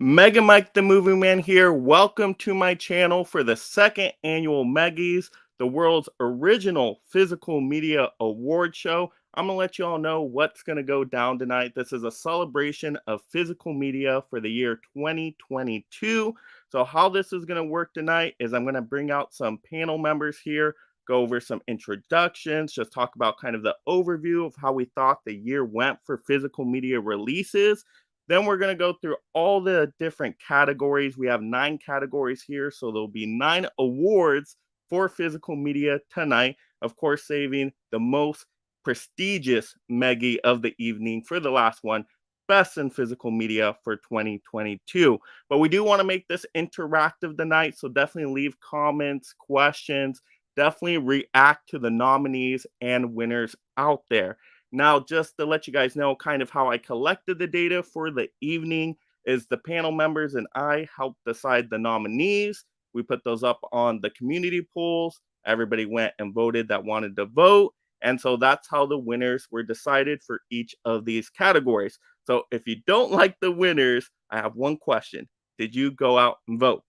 Mega Mike the Movie Man here. Welcome to my channel for the second annual Megys, the world's original physical media award show. I'm going to let you all know what's going to go down tonight. This is a celebration of physical media for the year 2022. So how this is going to work tonight is I'm going to bring out some panel members here, go over some introductions, just talk about kind of the overview of how we thought the year went for physical media releases. Then we're going to go through all the different categories. We have 9 categories here, so there'll be 9 awards for physical media tonight. Of course, saving the most prestigious Meggy of the evening for the last one, Best in Physical Media for 2022. But we do want to make this interactive tonight, so definitely leave comments, questions, definitely react to the nominees and winners out there. Now, just to let you guys know kind of how I collected the data for the evening is the panel members and I helped decide the nominees. We put those up on the community polls. Everybody went and voted that wanted to vote. And so that's how the winners were decided for each of these categories. So if you don't like the winners, I have one question. Did you go out and vote?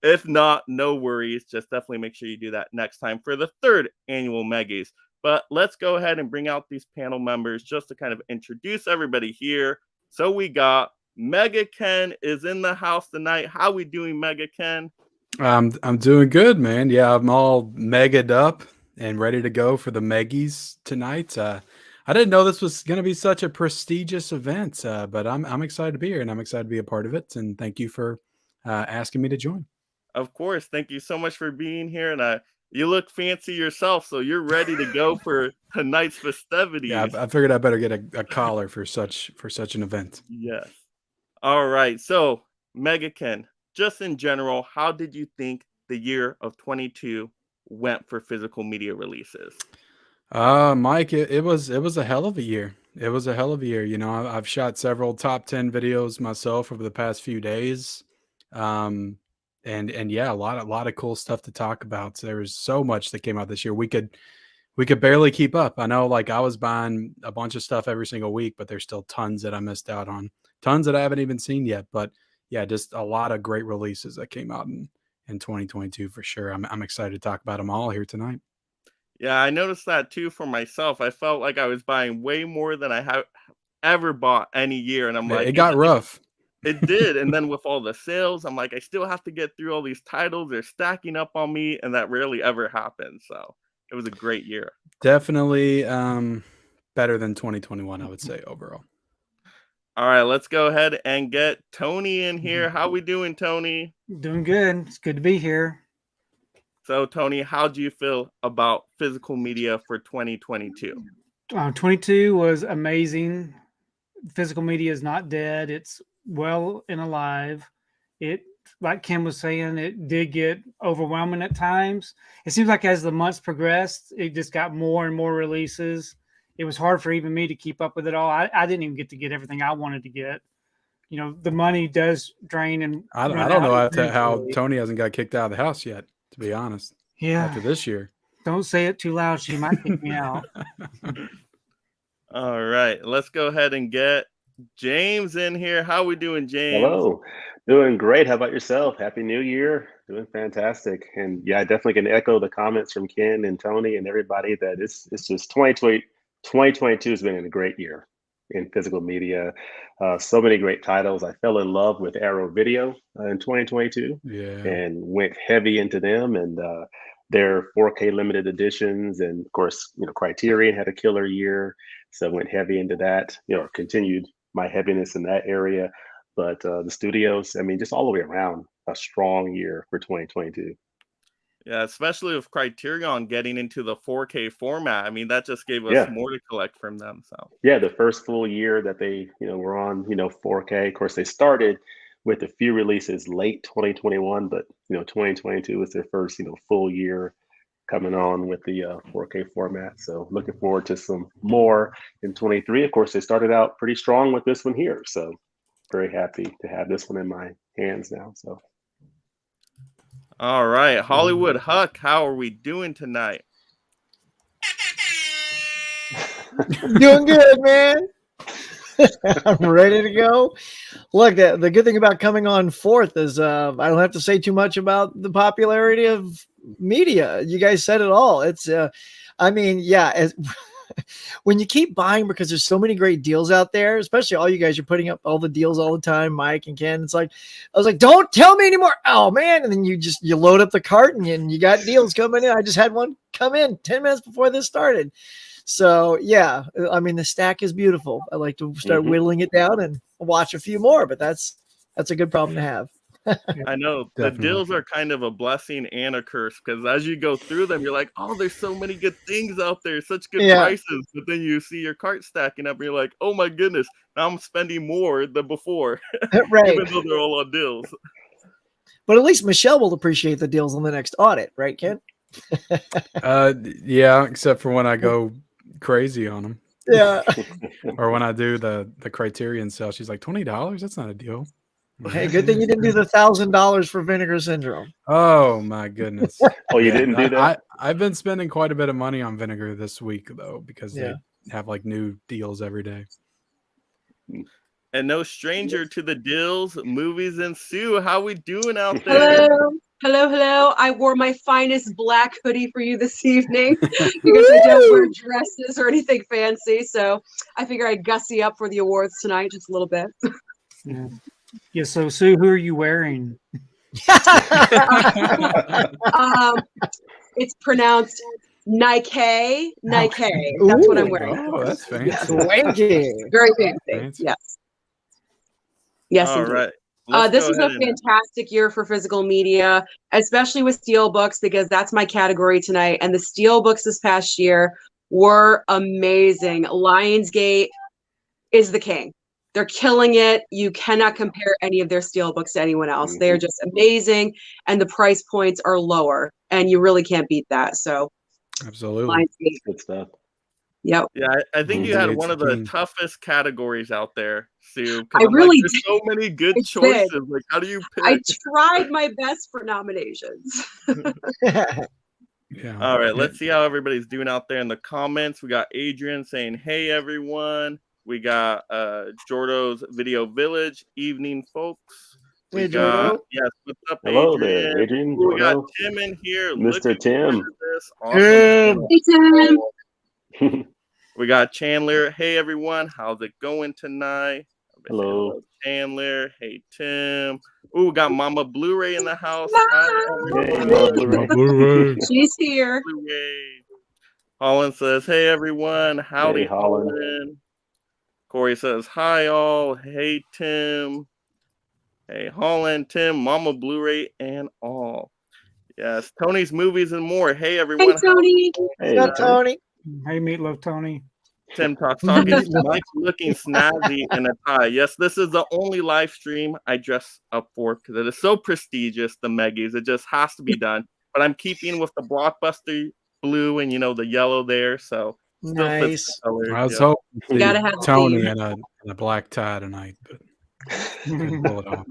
If not, no worries. Just definitely make sure you do that next time for the third annual Meggies. But let's go ahead and bring out these panel members just to kind of introduce everybody here. So we got Mega Ken is in the house tonight. How we doing, Mega Ken? I'm doing good, man. Yeah, I'm all megaed up and ready to go for the Meggies tonight. I didn't know this was going to be such a prestigious event, but I'm excited to be here and I'm excited to be a part of it. And thank you for asking me to join. Of course. Thank you so much for being here. And you look fancy yourself, so you're ready to go for tonight's Yeah, festivities. I figured I better get a collar for such an event. Yes. All right. So, Mega Ken, just in general, how did you think the year of 22 went for physical media releases? Mike, it was a hell of a year. It was a hell of a year. You know, I've shot several top 10 videos myself over the past few days. And yeah, a lot of cool stuff to talk about. So there was so much that came out this year. We could barely keep up. I know, like, I was buying a bunch of stuff every single week, but there's still tons that I missed out on. Tons that I haven't even seen yet. But yeah, just a lot of great releases that came out in 2022 for sure. I'm excited to talk about them all here tonight. Yeah, I noticed that too for myself. I felt like I was buying way more than I have ever bought any year. And I'm like, It got rough. it did. And then with all the sales, I'm like, I still have to get through all these titles. They're stacking up on me, and that rarely ever happens. So it was a great year. Definitely better than 2021, I would say, overall. All right, let's go ahead and get Tony in here. How we doing, Tony? Doing good. It's good to be here. So, Tony, how do you feel about physical media for 2022? 22 was amazing. Physical media is not dead. It's well and alive. It, like Kim was saying, it did get overwhelming at times. It seems like as the months progressed, it just got more and more releases. It was hard for even me to keep up with it all. I didn't even get everything I wanted to get. You know, the money does drain and I run don't know out how eventually. Tony hasn't got kicked out of the house yet, to be honest. Yeah. After this year. Don't say it too loud. She might kick me out. All right, let's go ahead and get James in here. How we doing, James? Hello, doing great. How about yourself? Happy New Year. Doing fantastic. And yeah, I definitely can echo the comments from Ken and Tony and everybody that it's just 2022 has been a great year in physical media. So many great titles. I fell in love with Arrow Video in 2022 Yeah. and went heavy into them and their 4K limited editions. And of course, you know, Criterion had a killer year. So went heavy into that, you know, continued my heaviness in that area. But the studios, I mean, just all the way around, a strong year for 2022. Yeah, especially with Criterion getting into the 4K format. I mean, that just gave us Yeah. more to collect from them. So Yeah, the first full year that they, you know, were on, you know, 4K. Of course, they started with a few releases late 2021, but you know, 2022 was their first, you know, full year coming on with the 4K format. So looking forward to some more in 23. Of course, they started out pretty strong with this one here. So very happy to have this one in my hands now. So all right, Hollywood Huck, how are we doing tonight? Doing good, man. I'm ready to go. Look, the good thing about coming on fourth is I don't have to say too much about the popularity of media. You guys said it all. It's, I mean, yeah, when you keep buying because there's so many great deals out there, especially all you guys are putting up all the deals all the time, Mike and Ken. It's like, I was like, don't tell me anymore. Oh man. And then you load up the cart and you got deals coming in. I just had one come in 10 minutes before this started. So yeah, I mean, the stack is beautiful. I like to start whittling it down and watch a few more, but that's a good problem to have. I know Definitely. the deals are kind of a blessing and a curse because as you go through them, you're like, oh, there's so many good things out there, such good prices. But then you see your cart stacking up and you're like, oh my goodness, now I'm spending more than before, Right. even though they're all on deals. But at least Michelle will appreciate the deals on the next audit, right, Ken? Yeah, except for when I go crazy on them. Yeah. Or when I do the Criterion sale, she's like, $20? That's not a deal. Hey, good thing you didn't do the $1,000 for Vinegar Syndrome. Oh my goodness. Oh, you didn't do that? I've been spending quite a bit of money on vinegar this week though, because Yeah. they have like new deals every day. And no stranger to the deals, movies, and Sue. How we doing out there? Hello. I wore my finest black hoodie for you this evening because I don't wear dresses or anything fancy. So I figure I'd gussy up for the awards tonight just a little bit. Yeah. So Sue, who are you wearing? It's pronounced Nike. Nike. That's what I'm wearing. Oh, that's fancy. Swanky. Very fancy. Yes. Yes, All indeed. right. This is a fantastic year for physical media, especially with steelbooks, because that's my category tonight. And the steelbooks this past year were amazing. Lionsgate is the king. They're killing it. You cannot compare any of their steelbooks to anyone else. They are just amazing, and the price points are lower, and you really can't beat that. So, absolutely, Lionsgate. Good stuff. Yep. Yeah, I think you had one of the toughest categories out there, Sue. I really there's so many good I choices. did. Like, how do you pick? I tried my best for nominations. Yeah. All right, let's see how everybody's doing out there in the comments. We got Adrian saying, "Hey everyone." We got Jordo's Video Village evening, folks. Hey, Jordo. Yes, what's up, Hello Adrian? there, Adrian. We got Jordo. Tim in here. Mr. Tim. This. Awesome. Hey, Tim. We got Chandler. Hey everyone, how's it going tonight? Hello, Chandler. Hey Tim. Ooh, we got Mama Blu-ray in the house. Hey, Mama Blu-ray. She's here. Blu-ray. Holland says, "Hey everyone, howdy, Hey, Holland. Corey says, "Hi all." Hey Tim. Hey Holland, Tim, Mama Blu-ray, and all. Yes, Tony's Movies and More. Hey everyone. Hey, Tony. Hey, What's up, Tony? Hey, Meatloaf Tony. Tim talking. Mike's looking snazzy in a tie. Yes, this is the only live stream I dress up for because it is so prestigious, the Megys. It just has to be done. But I'm keeping with the blockbuster blue and the yellow there. So still fits Nice. the color. I was hoping to Gotta see have the Tony theme. in a black tie tonight, but couldn't pull it off.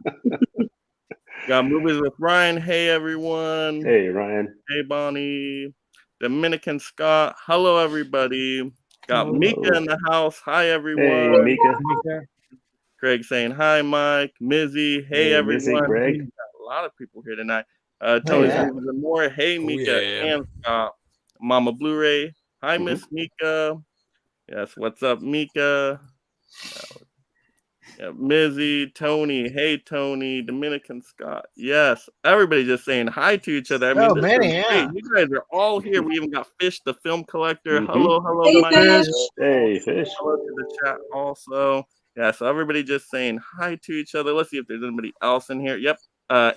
Got Movies with Ryan. Hey everyone. Hey, Ryan. Hey Bonnie. Dominican Scott. Hello everybody. Got Hello. Mika in the house. Hi everyone. Hey, Mika. Craig saying hi, Mike. Mizzy. Hey Hey, everyone. Mizzy, Greg. Got a lot of people here tonight. Tony's yeah. Movies and More. Hey Mika yeah. and Scott. Mama Blu-ray. Hi Mhm. Miss Mika. Yes, what's up, Mika? Yeah, Mizzy, Tony. Hey Tony. Dominican Scott. Yes, everybody just saying hi to each other. I mean, So this many, is yeah. great. You guys are all here. We even got Fish, the film collector. Mhm. Hello, Hey, Mike. Fish. Hey, Fish. Hello to the chat also. Yeah, so everybody just saying hi to each other. Let's see if there's anybody else in here. Yep.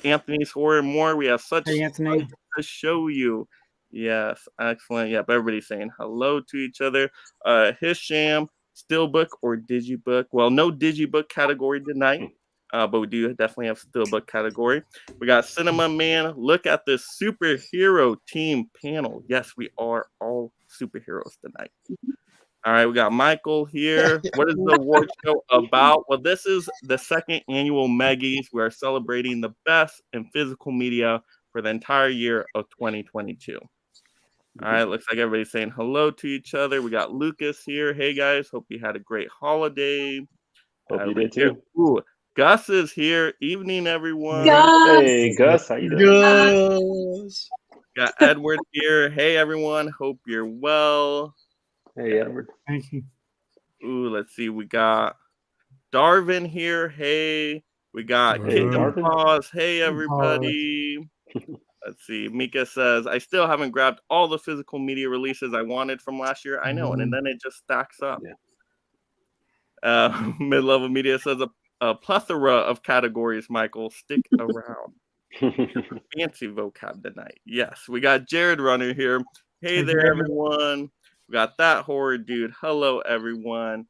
Anthony's Horror and More. We have such Hey, Anthony. sights to show you. Yes, excellent. Yep, everybody's saying hello to each other. Hisham, Steelbook or Digibook. Well, no Digibook category tonight, but we do definitely have Steelbook category. We got Cinema Man. Look at this superhero team panel. Yes, we are all superheroes tonight. All right, we got Michael here. What is the award show about? Well, this is the second annual Megys. We are celebrating the best in physical media for the entire year of 2022. All right, looks like everybody's saying hello to each other. We got Lucas here. Hey guys, hope you had a great holiday. Hope you We did do. too. Ooh, Gus is here. Evening, everyone. Gus! Hey, Gus, how you doing? Gus. Got Edward here. Hey, everyone. Hope you're well. Hey, Edward. Thank you. Ooh, let's see. We got Darvin here. Hey. We got Hey, Kitten Darvin. Paws. Hey, everybody. Let's see. Mika says, I still haven't grabbed all the physical media releases I wanted from last year. I know. And then it just stacks up. Yeah. Mid-level media says a plethora of categories, Michael. Stick around. Fancy vocab tonight. Yes, we got Jared Runner here. Hey Hey, there, Jared. everyone. We got that horror dude. Hello, everyone.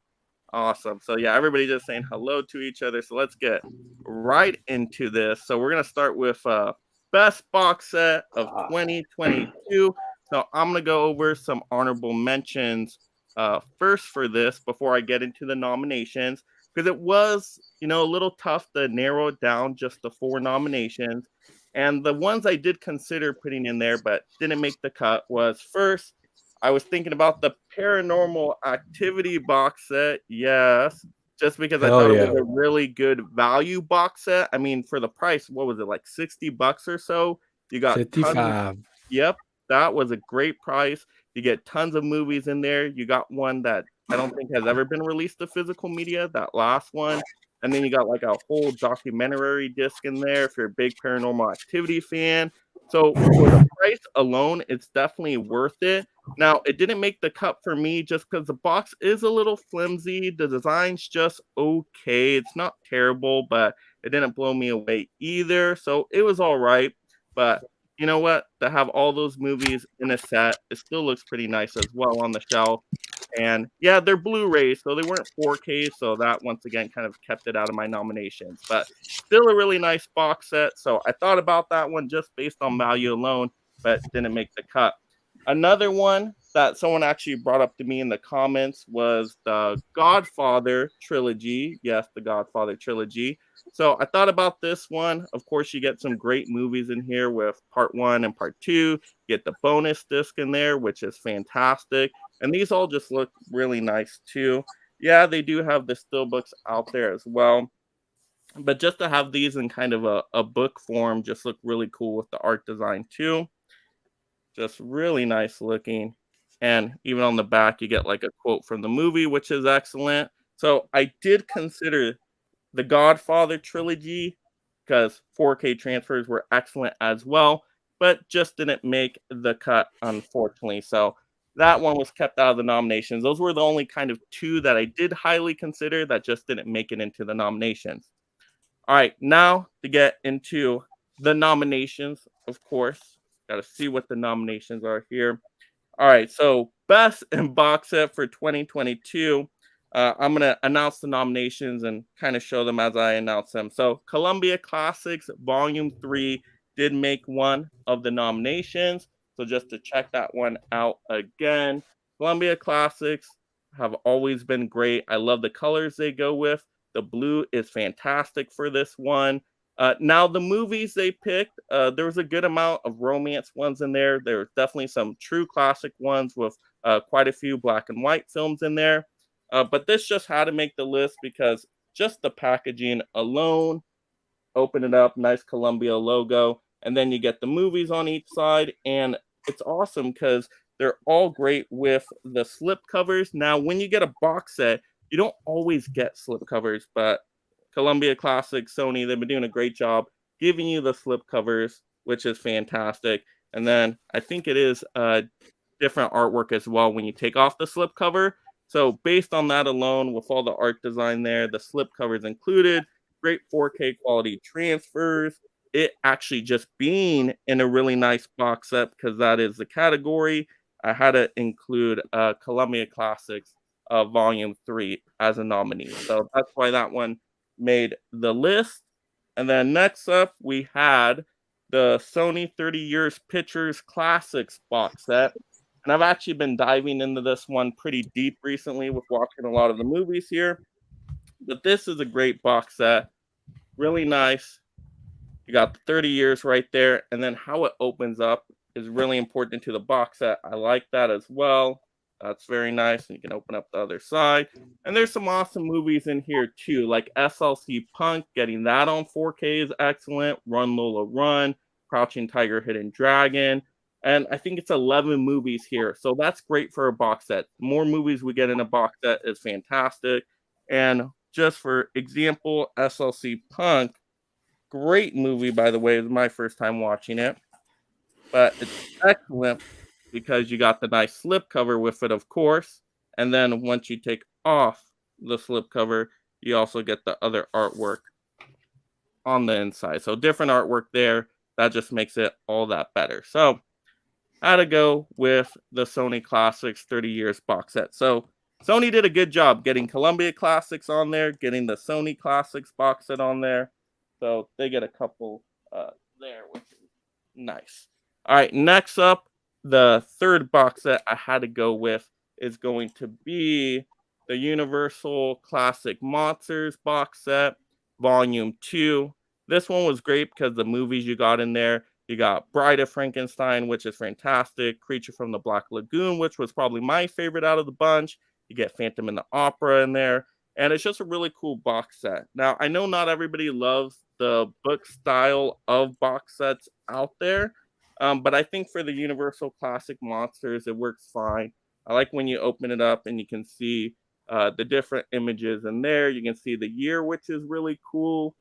Awesome. So yeah, everybody just saying hello to each other. So let's get right into this. So we're gonna start with best box set of 2022. So I'm gonna go over some honorable mentions first for this before I get into the nominations, because it was, a little tough to narrow it down just the 4 nominations. And the ones I did consider putting in there but didn't make the cut was, first, I was thinking about the Paranormal Activity box set. Yes, just because I Hell thought it yeah. was a really good value box set. I mean, for the price, what was it, like $60 or so? You got tons of, 55. yep, that was a great price. You get tons of movies in there. You got one that I don't think has ever been released to physical media, that last one. And then you got like a whole documentary disc in there if you're a big Paranormal Activity fan. So for the price alone, it's definitely worth it. Now, it didn't make the cut for me just because the box is a little flimsy. The design's just okay. It's not terrible, but it didn't blow me away either. So it was all right. But you know what? To have all those movies in a set, it still looks pretty nice as well on the shelf. And yeah, they're Blu-rays, so they weren't 4K. So that once again kind of kept it out of my nominations. But still a really nice box set. So I thought about that one just based on value alone, but didn't make the cut. Another one that someone actually brought up to me in the comments was the Godfather trilogy. Yes, the Godfather trilogy. So I thought about this one. Of course, you get some great movies in here with part 1 and part 2. You get the bonus disc in there, which is fantastic. And these all just look really nice too. Yeah, they do have the still books out there as well. But just to have these in kind of a book form just look really cool with the art design too. Just really nice looking. And even on the back, you get like a quote from the movie, which is excellent. So I did consider the Godfather trilogy because 4K transfers were excellent as well, but just didn't make the cut, unfortunately. So that one was kept out of the nominations. Those were the only kind of 2 that I did highly consider that just didn't make it into the nominations. All right, now to get into the nominations, of course. Got to see what the nominations are here. All right, so best in box set for 2022. I'm going to announce the nominations and kind of show them as I announce them. So Columbia Classics Volume 3 did make one of the nominations. So just to check that one out again, Columbia Classics have always been great. I love the colors they go with. The blue is fantastic for this one. Now, the movies they picked, there was a good amount of romance ones in there. There was definitely some true classic ones with quite a few black and white films in there. But this just had to make the list because just the packaging alone, open it up, nice Columbia logo, and then you get the movies on each side. And it's awesome because they're all great with the slip covers. Now, when you get a box set, you don't always get slip covers, but Columbia Classic, Sony, they've been doing a great job giving you the slip covers, which is fantastic. And then I think it is different artwork as well when you take off the slip cover. So based on that alone, with all the art design there, the slip covers included, great 4K quality transfers, it actually just being in a really nice box set because that is the category, I had to include Columbia Classics Volume 3 as a nominee. So that's why that one made the list. And then next up, we had the Sony 30 Years Pictures Classics box set. And I've actually been diving into this one pretty deep recently with watching a lot of the movies here. But this is a great box set. Really nice. You got the 30 years right there. And then how it opens up is really important to the box set. I like that as well. That's very nice. And you can open up the other side. And there's some awesome movies in here too, like SLC Punk. Getting that on 4K is excellent. Run Lola Run, Crouching Tiger, Hidden Dragon. And I think it's 11 movies here. So that's great for a box set. The more movies we get in a box set is fantastic. And just for example, SLC Punk, great movie, by the way. It was my first time watching it. But it's excellent because you got the nice slipcover with it, of course. And then once you take off the slipcover, you also get the other artwork on the inside. So different artwork there. That just makes it all that better. So I had to go with the Sony Classics 30 Years box set. So Sony did a good job getting Columbia Classics on there, getting the Sony Classics box set on there. So they get a couple there, which is nice. All right, next up, the third box set I had to go with is going to be the Universal Classic Monsters box set, Volume 2. This one was great because the movies you got in there, you got Bride of Frankenstein, which is fantastic, Creature from the Black Lagoon, which was probably my favorite out of the bunch. You get Phantom in the Opera in there, and it's just a really cool box set. Now, I know not everybody loves the book style of box sets out there, but I think for the Universal Classic Monsters, it works fine. I like when you open it up and you can see the different images in there. You can see the year, which is really cool.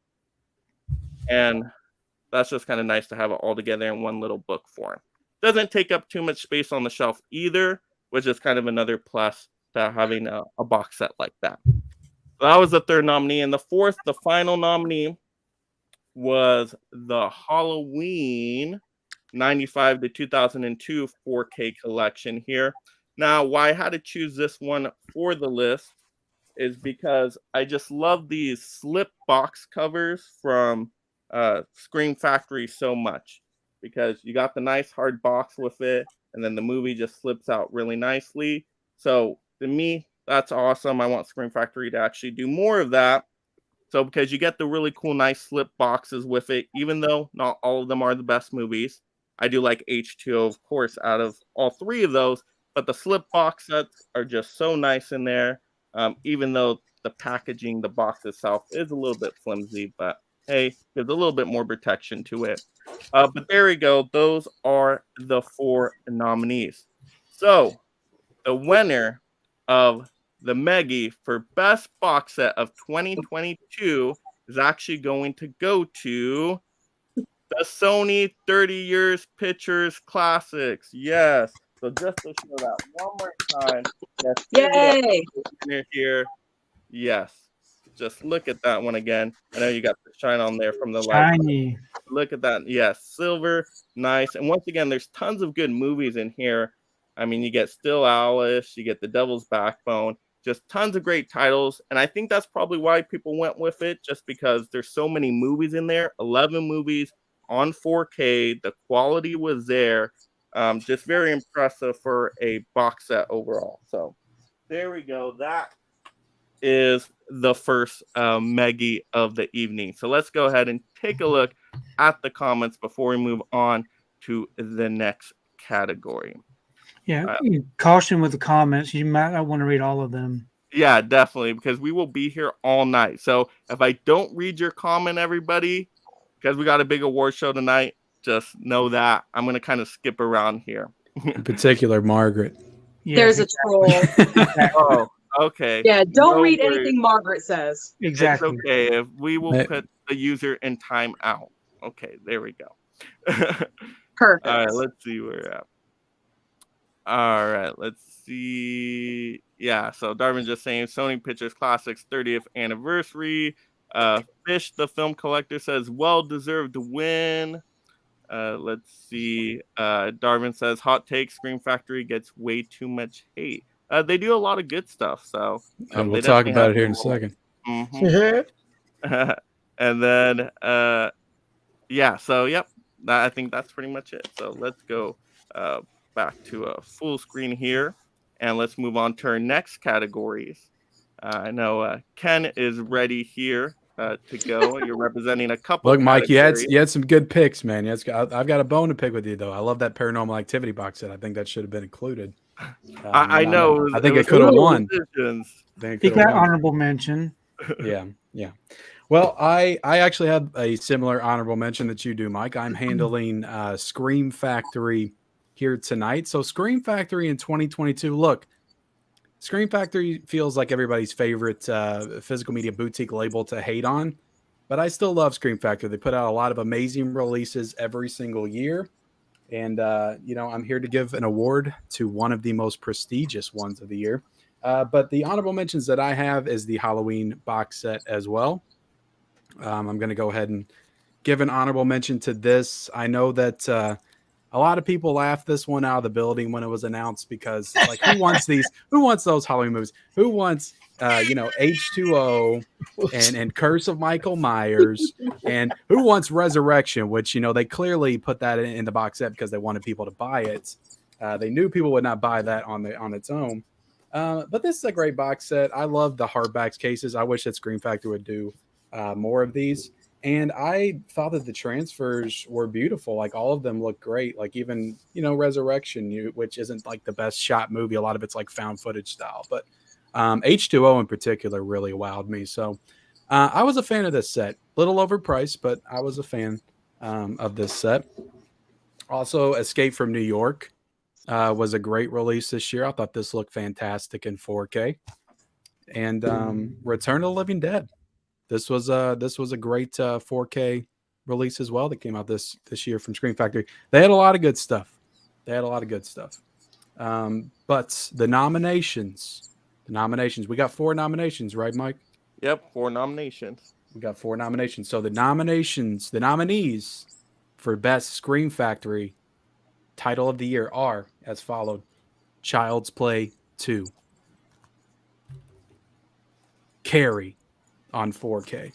And that's just kind of nice to have it all together in one little book form. Doesn't take up too much space on the shelf either, which is kind of another plus to having a box set like that. So that was the third nominee. And the fourth, the final nominee, was the Halloween 95 to 2002 4K collection here. Now, why I had to choose this one for the list is because I just love these slip box covers from Scream Factory so much, because you got the nice hard box with it, and then the movie just slips out really nicely. So to me, that's awesome. I want Scream Factory to actually do more of that. So because you get the really cool, nice slip boxes with it, even though not all of them are the best movies. I do like H2O, of course, out of all three of those, but the slip box sets are just so nice in there. Even though the packaging, the box itself is a little bit flimsy, but hey, there's a little bit more protection to it. But there we go. Those are the four nominees. So the winner of the Meggy for Best Box Set of 2022 is actually going to go to the Sony 30 Years Pictures Classics. Yes. So just to show that one more time. Yay! Here. Yes. Just look at that one again. I know you got the shine on there from the light. Shiny. Look at that. Yes. Silver. Nice. And once again, there's tons of good movies in here. I mean, you get Still Alice. You get The Devil's Backbone. Just tons of great titles. And I think that's probably why people went with it, just because there's so many movies in there. 11 movies on 4K. The quality was there. Just very impressive for a box set overall. So there we go. That is the first Meggy of the evening. So let's go ahead and take a look at the comments before we move on to the next category. Yeah, caution with the comments. You might not want to read all of them. Yeah, definitely, because we will be here all night. So if I don't read your comment, everybody, because we got a big award show tonight, just know that I'm going to kind of skip around here. In particular, Margaret. Yeah, There's a troll. Oh, okay. Yeah, don't No read worries. anything Margaret says. exactly. It's okay. If we will Hey. put the user in timeout. Okay, there we go. Perfect. All right, let's see where we're at. All right, let's see. Yeah, so Darwin just saying Sony Pictures Classics 30th anniversary. Fish, the film collector, says well-deserved win. Let's see. Darwin says hot take, Scream Factory gets way too much hate. They do a lot of good stuff, so And we'll they talk definitely about have it here in a some roles. second. Mhm. And then yeah, so yep, I think that's pretty much it. So let's go back to a full screen here, and let's move on to our next categories. I know Ken is ready here to go. You're representing a couple. Look, Mike, you categories. had some good picks, man. I've got a bone to pick with you, though. I love that Paranormal Activity box set. I think that should have been included. I know. I think it it was could have close won. decisions. I think He it could have got won. honorable mention. Yeah. Well, I actually had a similar honorable mention that you do, Mike. I'm handling Scream Factory here tonight. So Scream Factory in 2022. Look, Scream Factory feels like everybody's favorite physical media boutique label to hate on, but I still love Scream Factory. They put out a lot of amazing releases every single year. And, I'm here to give an award to one of the most prestigious ones of the year. But the honorable mentions that I have is the Halloween box set as well. I'm going to go ahead and give an honorable mention to this. I know that a lot of people laughed this one out of the building when it was announced because, like, who wants these? Who wants those Halloween movies? Who wants, H2O and Curse of Michael Myers? And who wants Resurrection? Which, they clearly put that in the box set because they wanted people to buy it. They knew people would not buy that on its own. But this is a great box set. I love the hardbacks cases. I wish that Scream Factory would do more of these. And I thought that the transfers were beautiful. Like, all of them look great. Like, even, Resurrection, which isn't like the best shot movie. A lot of it's like found footage style. But H2O in particular really wowed me. So I was a fan of this set. Little overpriced, but I was a fan of this set. Also, Escape from New York was a great release this year. I thought this looked fantastic in 4K. And Return of the Living Dead. This was a great 4K release as well that came out this year from Scream Factory. They had a lot of good stuff. But the nominations, we got 4 nominations, right, Mike? Yep, 4 nominations. We got 4 nominations. So the nominees for Best Scream Factory title of the year are as followed: Child's Play 2, Carrie on 4K.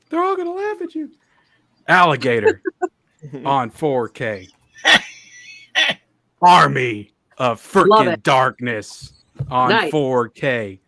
They're all gonna laugh at you. Alligator on 4K. Army of Freaking Darkness on 4K.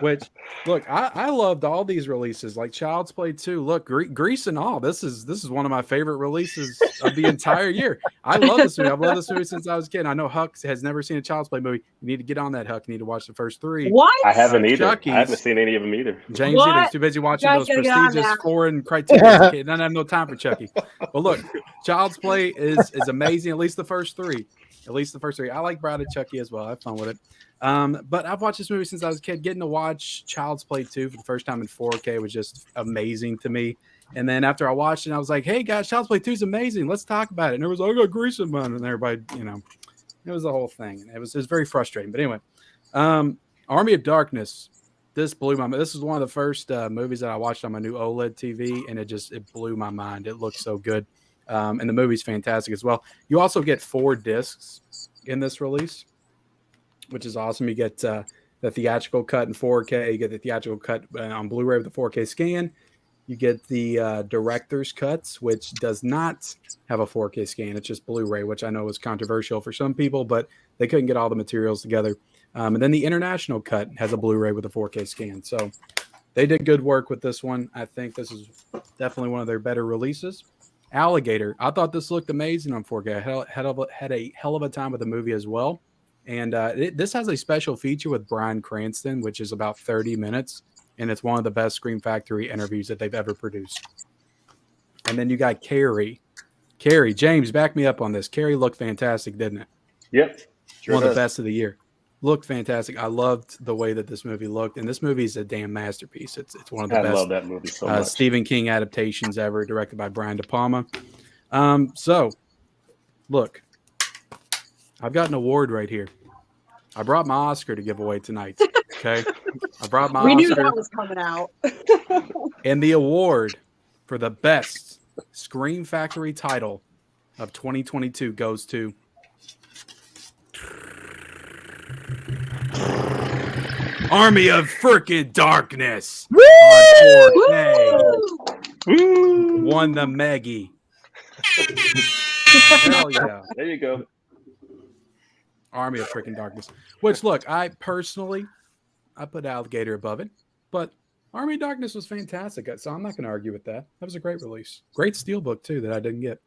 Which, look, I loved all these releases, like Child's Play 2. Look, Grease and all. This is one of my favorite releases of the entire year. I love this movie. I've loved this movie since I was a kid. I know Huck has never seen a Child's Play movie. You need to get on that, Huck. You need to watch the first 3. What? I haven't either. Chucky's. I haven't seen any of them either. James either's too busy watching those Gotta get on prestigious that. foreign criteria. Doesn't have no time for Chucky. But look, Child's Play is amazing. At least the first 3. I like Bride of Chucky as well. I have fun with it. But I've watched this movie since I was a kid. Getting to watch Child's Play 2 for the first time in 4K was just amazing to me. And then after I watched it, I was like, hey guys, Child's Play 2 is amazing. Let's talk about it. And everyone's like, I got Grease in mine. And everybody, it was the whole thing. And it was very frustrating. But anyway, Army of Darkness. This blew my mind. This is one of the first movies that I watched on my new OLED TV, and it blew my mind. It looked so good. And the movie's fantastic as well. You also get 4 discs in this release, which is awesome. You get the theatrical cut in 4K. You get the theatrical cut on Blu-ray with the 4K scan. You get the director's cuts, which does not have a 4K scan. It's just Blu-ray, which I know is controversial for some people, but they couldn't get all the materials together. And then the international cut has a Blu-ray with a 4K scan. So they did good work with this one. I think this is definitely one of their better releases. Alligator. I thought this looked amazing on 4K. I had a hell of a time with the movie as well. And this has a special feature with Bryan Cranston, which is about 30 minutes. And it's one of the best Scream Factory interviews that they've ever produced. And then you got Carrie. Carrie, James, back me up on this. Carrie looked fantastic, didn't it? Yep. Sure one of does. the best of the year. Looked fantastic. I loved the way that this movie looked. And this movie is a damn masterpiece. It's one of the I best love that movie so much. Stephen King adaptations ever, directed by Brian De Palma. So, look, I've got an award right here. I brought my Oscar to give away tonight. Okay, I brought my We Oscar. knew that was coming out. And the award for the best Scream Factory title of 2022 goes to Army of Freaking Darkness on 4K. Woo! Won the Meggy. Hell yeah. There you go. Army of Freaking Darkness. Which, look, I personally put Alligator above it, but Army of Darkness was fantastic, so I'm not going to argue with that. That was a great release. Great steelbook, too, that I didn't get.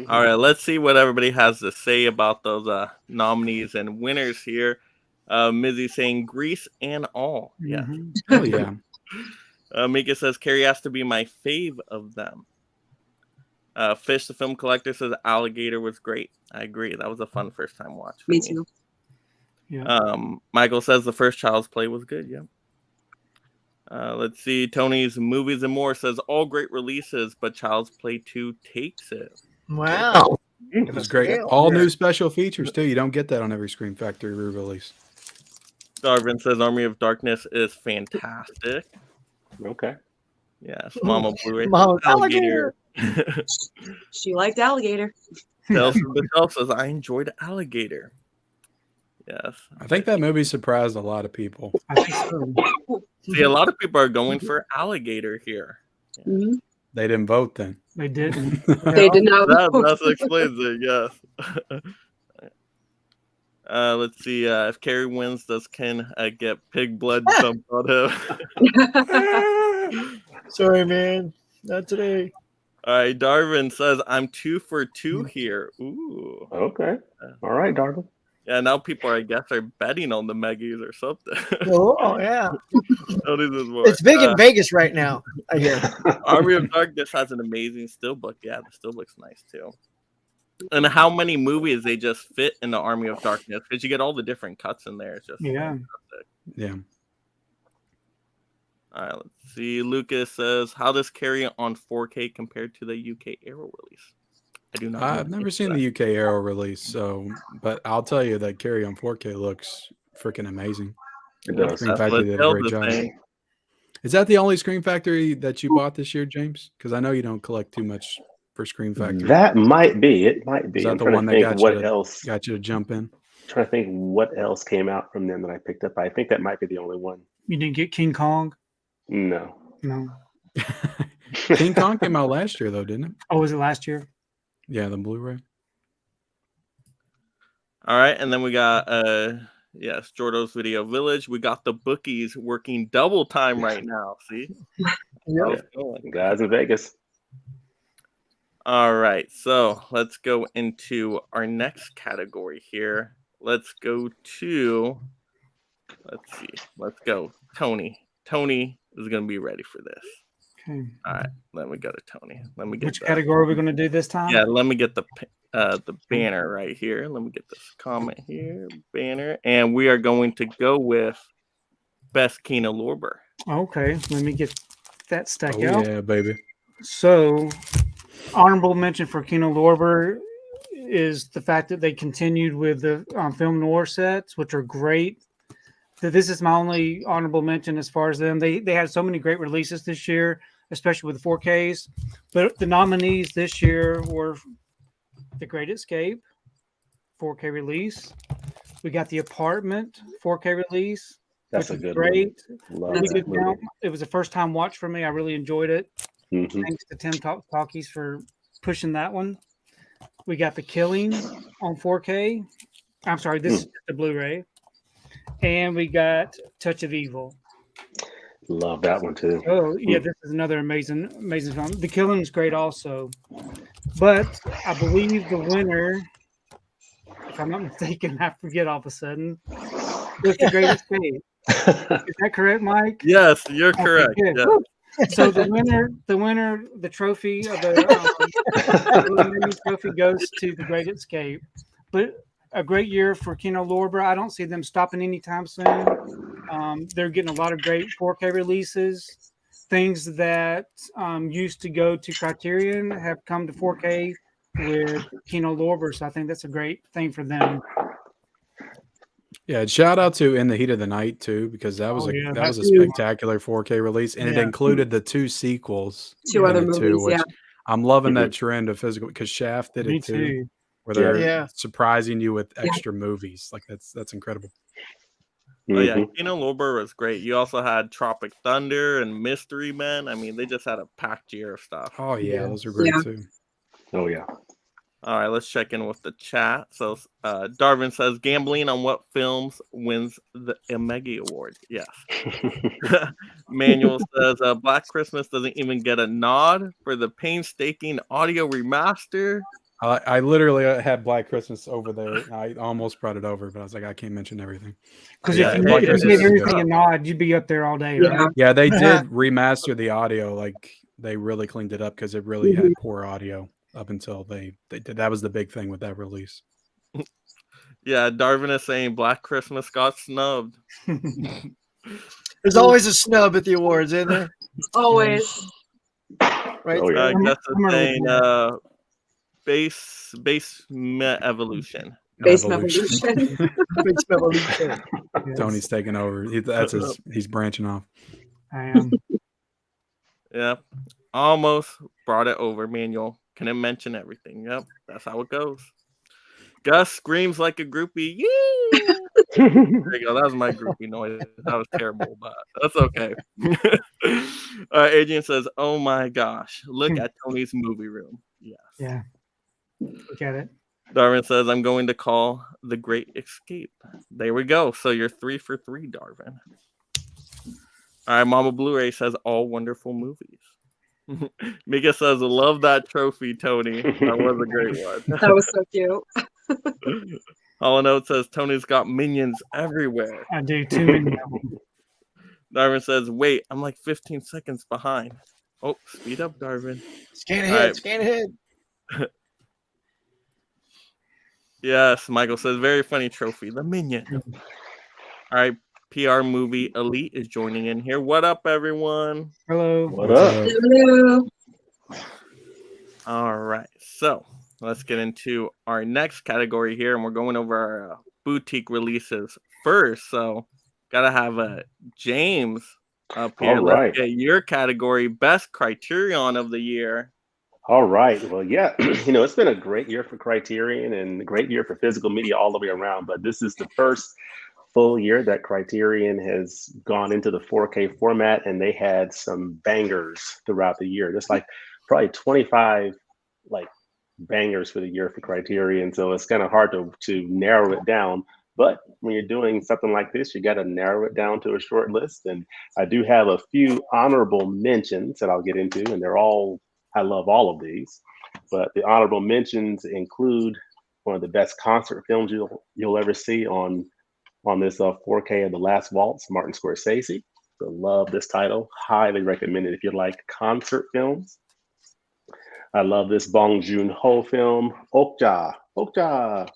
All right, let's see what everybody has to say about those nominees and winners here. Mizzy saying Grease and all. Yeah. Mhm. Hell yeah. Mika says Carrie has to be my fave of them. Fish the Film Collector says Alligator was great. I agree. That was a fun first time watch for Me me. too. Yeah. Michael says the first Child's Play was good. Yeah. Let's see. Tony's Movies and More says all great releases, but Child's Play 2 takes it. Wow. It was great. All new special features too. You don't get that on every Scream Factory re-release. Darvin says Army of Darkness is fantastic. Okay. Yes, Mama Blu-ray. Mama Alligator. She liked Alligator. Tales from the Shelf says I enjoyed Alligator. Yes. I think that movie surprised a lot of people. I think so. See, a lot of people are going for Alligator here. Mhm. They didn't vote then. They didn't. They did not. That explains it, yes. Let's see. If Carrie wins, does Ken get pig blood dumped on him? Sorry, man. Not today. All right, Darvin says I'm 2 for 2 here. Ooh. Okay. All right, Darvin. Yeah, now people, I guess, are betting on the Megys or something. Oh, yeah. Notice this more. It's big in Vegas right now, I hear. Army of Darkness has an amazing steelbook. Yeah, the steelbook's nice too. And how many movies they just fit in the Army of Darkness, because you get all the different cuts in there. It's just Yeah. fantastic. Yeah. All right, let's see. Lucas says, how does Carrie on 4K compared to the UK Arrow release? I do not know. I've never seen the UK Arrow release, so but I'll tell you that Carrie on 4K looks freaking amazing. It does. Scream Factory did a Tales great is job. saying. Is that the only Scream Factory that you bought this year, James? Because I know you don't collect too much for Scream Factory. That might be. It might be. Is that I'm the trying one to that think got what you to, else. got you to jump in? Trying to think what else came out from them that I picked up. I think that might be the only one. You didn't get King Kong? No. No. King Kong came out last year, though, didn't it? Oh, was it last year? Yeah, the Blu-ray. All right, and then we got yes, Jordo's Video Village. We got the bookies working double time right now. See? Yeah. Guys in Vegas. All right, so let's go into our next category here. Let's go to, let's see, let's go. Tony. Tony is going to be ready for this. Okay. All right, let me go to Tony. Let me get Which category are we going to do this time? Yeah, let me get the banner right here. Let me get this comment here, banner, and we are going to go with Best Kino Lorber. Okay, let me get that stack out. Yeah, baby. So, honorable mention for Kino Lorber is the fact that they continued with the film noir sets, which are great. This is my only honorable mention as far as them. They had so many great releases this year, especially with the 4Ks. But the nominees this year were The Great Escape, 4K release. We got The Apartment, 4K release. That's a which was good great. one. Love Really that good movie. film. It was a first time watch for me. I really enjoyed it. Mhm. Thanks to Tim Talkies for pushing that one. We got The Killing on 4K. I'm sorry, this is the Blu-ray. And we got Touch of Evil. Love that one too. Oh, yeah, this is another amazing film. The Killing is great also. But I believe the winner, if I'm not mistaken, I forget all of a sudden, was The Great Escape. Is that correct, Mike? Yes, you're correct. Okay, good. Yeah. So the winner, the trophy of the trophy goes to The Great Escape. But a great year for Kino Lorber. I don't see them stopping anytime soon. They're getting a lot of great 4K releases. Things that used to go to Criterion have come to 4K with Kino Lorber. So I think that's a great thing for them. Yeah, shout out to In the Heat of the Night too, because that was that a too. spectacular 4K release, and it Yeah. included the 2 sequels. Two in other it, movies, which yeah. I'm loving that trend of physical, because Shaft did Me it too, too. where they're Yeah. surprising you with extra movies. Like that's incredible. Oh yeah, Mhm. Kino Lorber was great. You also had Tropic Thunder and Mystery Men. I mean, they just had a packed year of stuff. Oh yeah, Yeah. those are great Yeah. too. Oh yeah. All right, let's check in with the chat. So, Darvin says gambling on what films wins the Meggy Award. Yes. Manuel says Black Christmas doesn't even get a nod for the painstaking audio remaster. I literally had Black Christmas over there. I almost brought it over, but I was like, I can't mention everything. Because Yeah, if Black you Christmas gave is everything good. a nod, you'd be up there all day, Yeah. right? Yeah, they did remaster the audio. Like they really cleaned it up because it really Mhm. had poor audio up until they did. That was the big thing with that release. Yeah, Darwin is saying Black Christmas got snubbed. There's always a snub at the awards, isn't there? Always. Right. Oh, yeah. Gus is I'm gonna saying look base evolution. Base Evolution. evolution. Big revolution. Yes, Tony's taking over. He's branching off. I am. Yep. Almost brought it over, Manuel. Couldn't mention everything. Yep. That's how it goes. Gus screams like a groupie. Yeah. There you go. That was my groupie noise. That was terrible, but that's okay. Adrian says, "Oh my gosh, look at Tony's movie room." Yes. Yeah. Look at it. Darwin says, "I'm going to call The Great Escape." There we go. So you're 3 for 3, Darwin. All right, Mama Blu-ray says, "All wonderful movies." Mika says, "Love that trophy, Tony. That was a great one." That was so cute. Hollow Note says, "Tony's got minions everywhere." I do too many of them. Darwin says, "Wait, I'm like 15 seconds behind." Oh, speed up, Darwin. Scan All ahead. right. Scan ahead. Yes, Michael says, "Very funny trophy, the minion." All right, PR Movie Elite is joining in here. What up, everyone? Hello. What up? Hello. All right, so let's get into our next category here, and we're going over our boutique releases first. So, gotta have James up here. All right. Let's get your category, Best Criterion of the Year. All right. Well, yeah, it's been a great year for Criterion and a great year for physical media all the way around. But this is the first full year that Criterion has gone into the 4K format, and they had some bangers throughout the year. Just like probably 25 like bangers for the year for Criterion. So it's kind of hard to narrow it down. But when you're doing something like this, you got to narrow it down to a short list. And I do have a few honorable mentions that I'll get into, and I love all of these. But the honorable mentions include one of the best concert films you'll ever see on this 4K of The Last Waltz, Martin Scorsese. So love this title. Highly recommend it if you like concert films. I love this Bong Joon-ho film, Okja. Okja.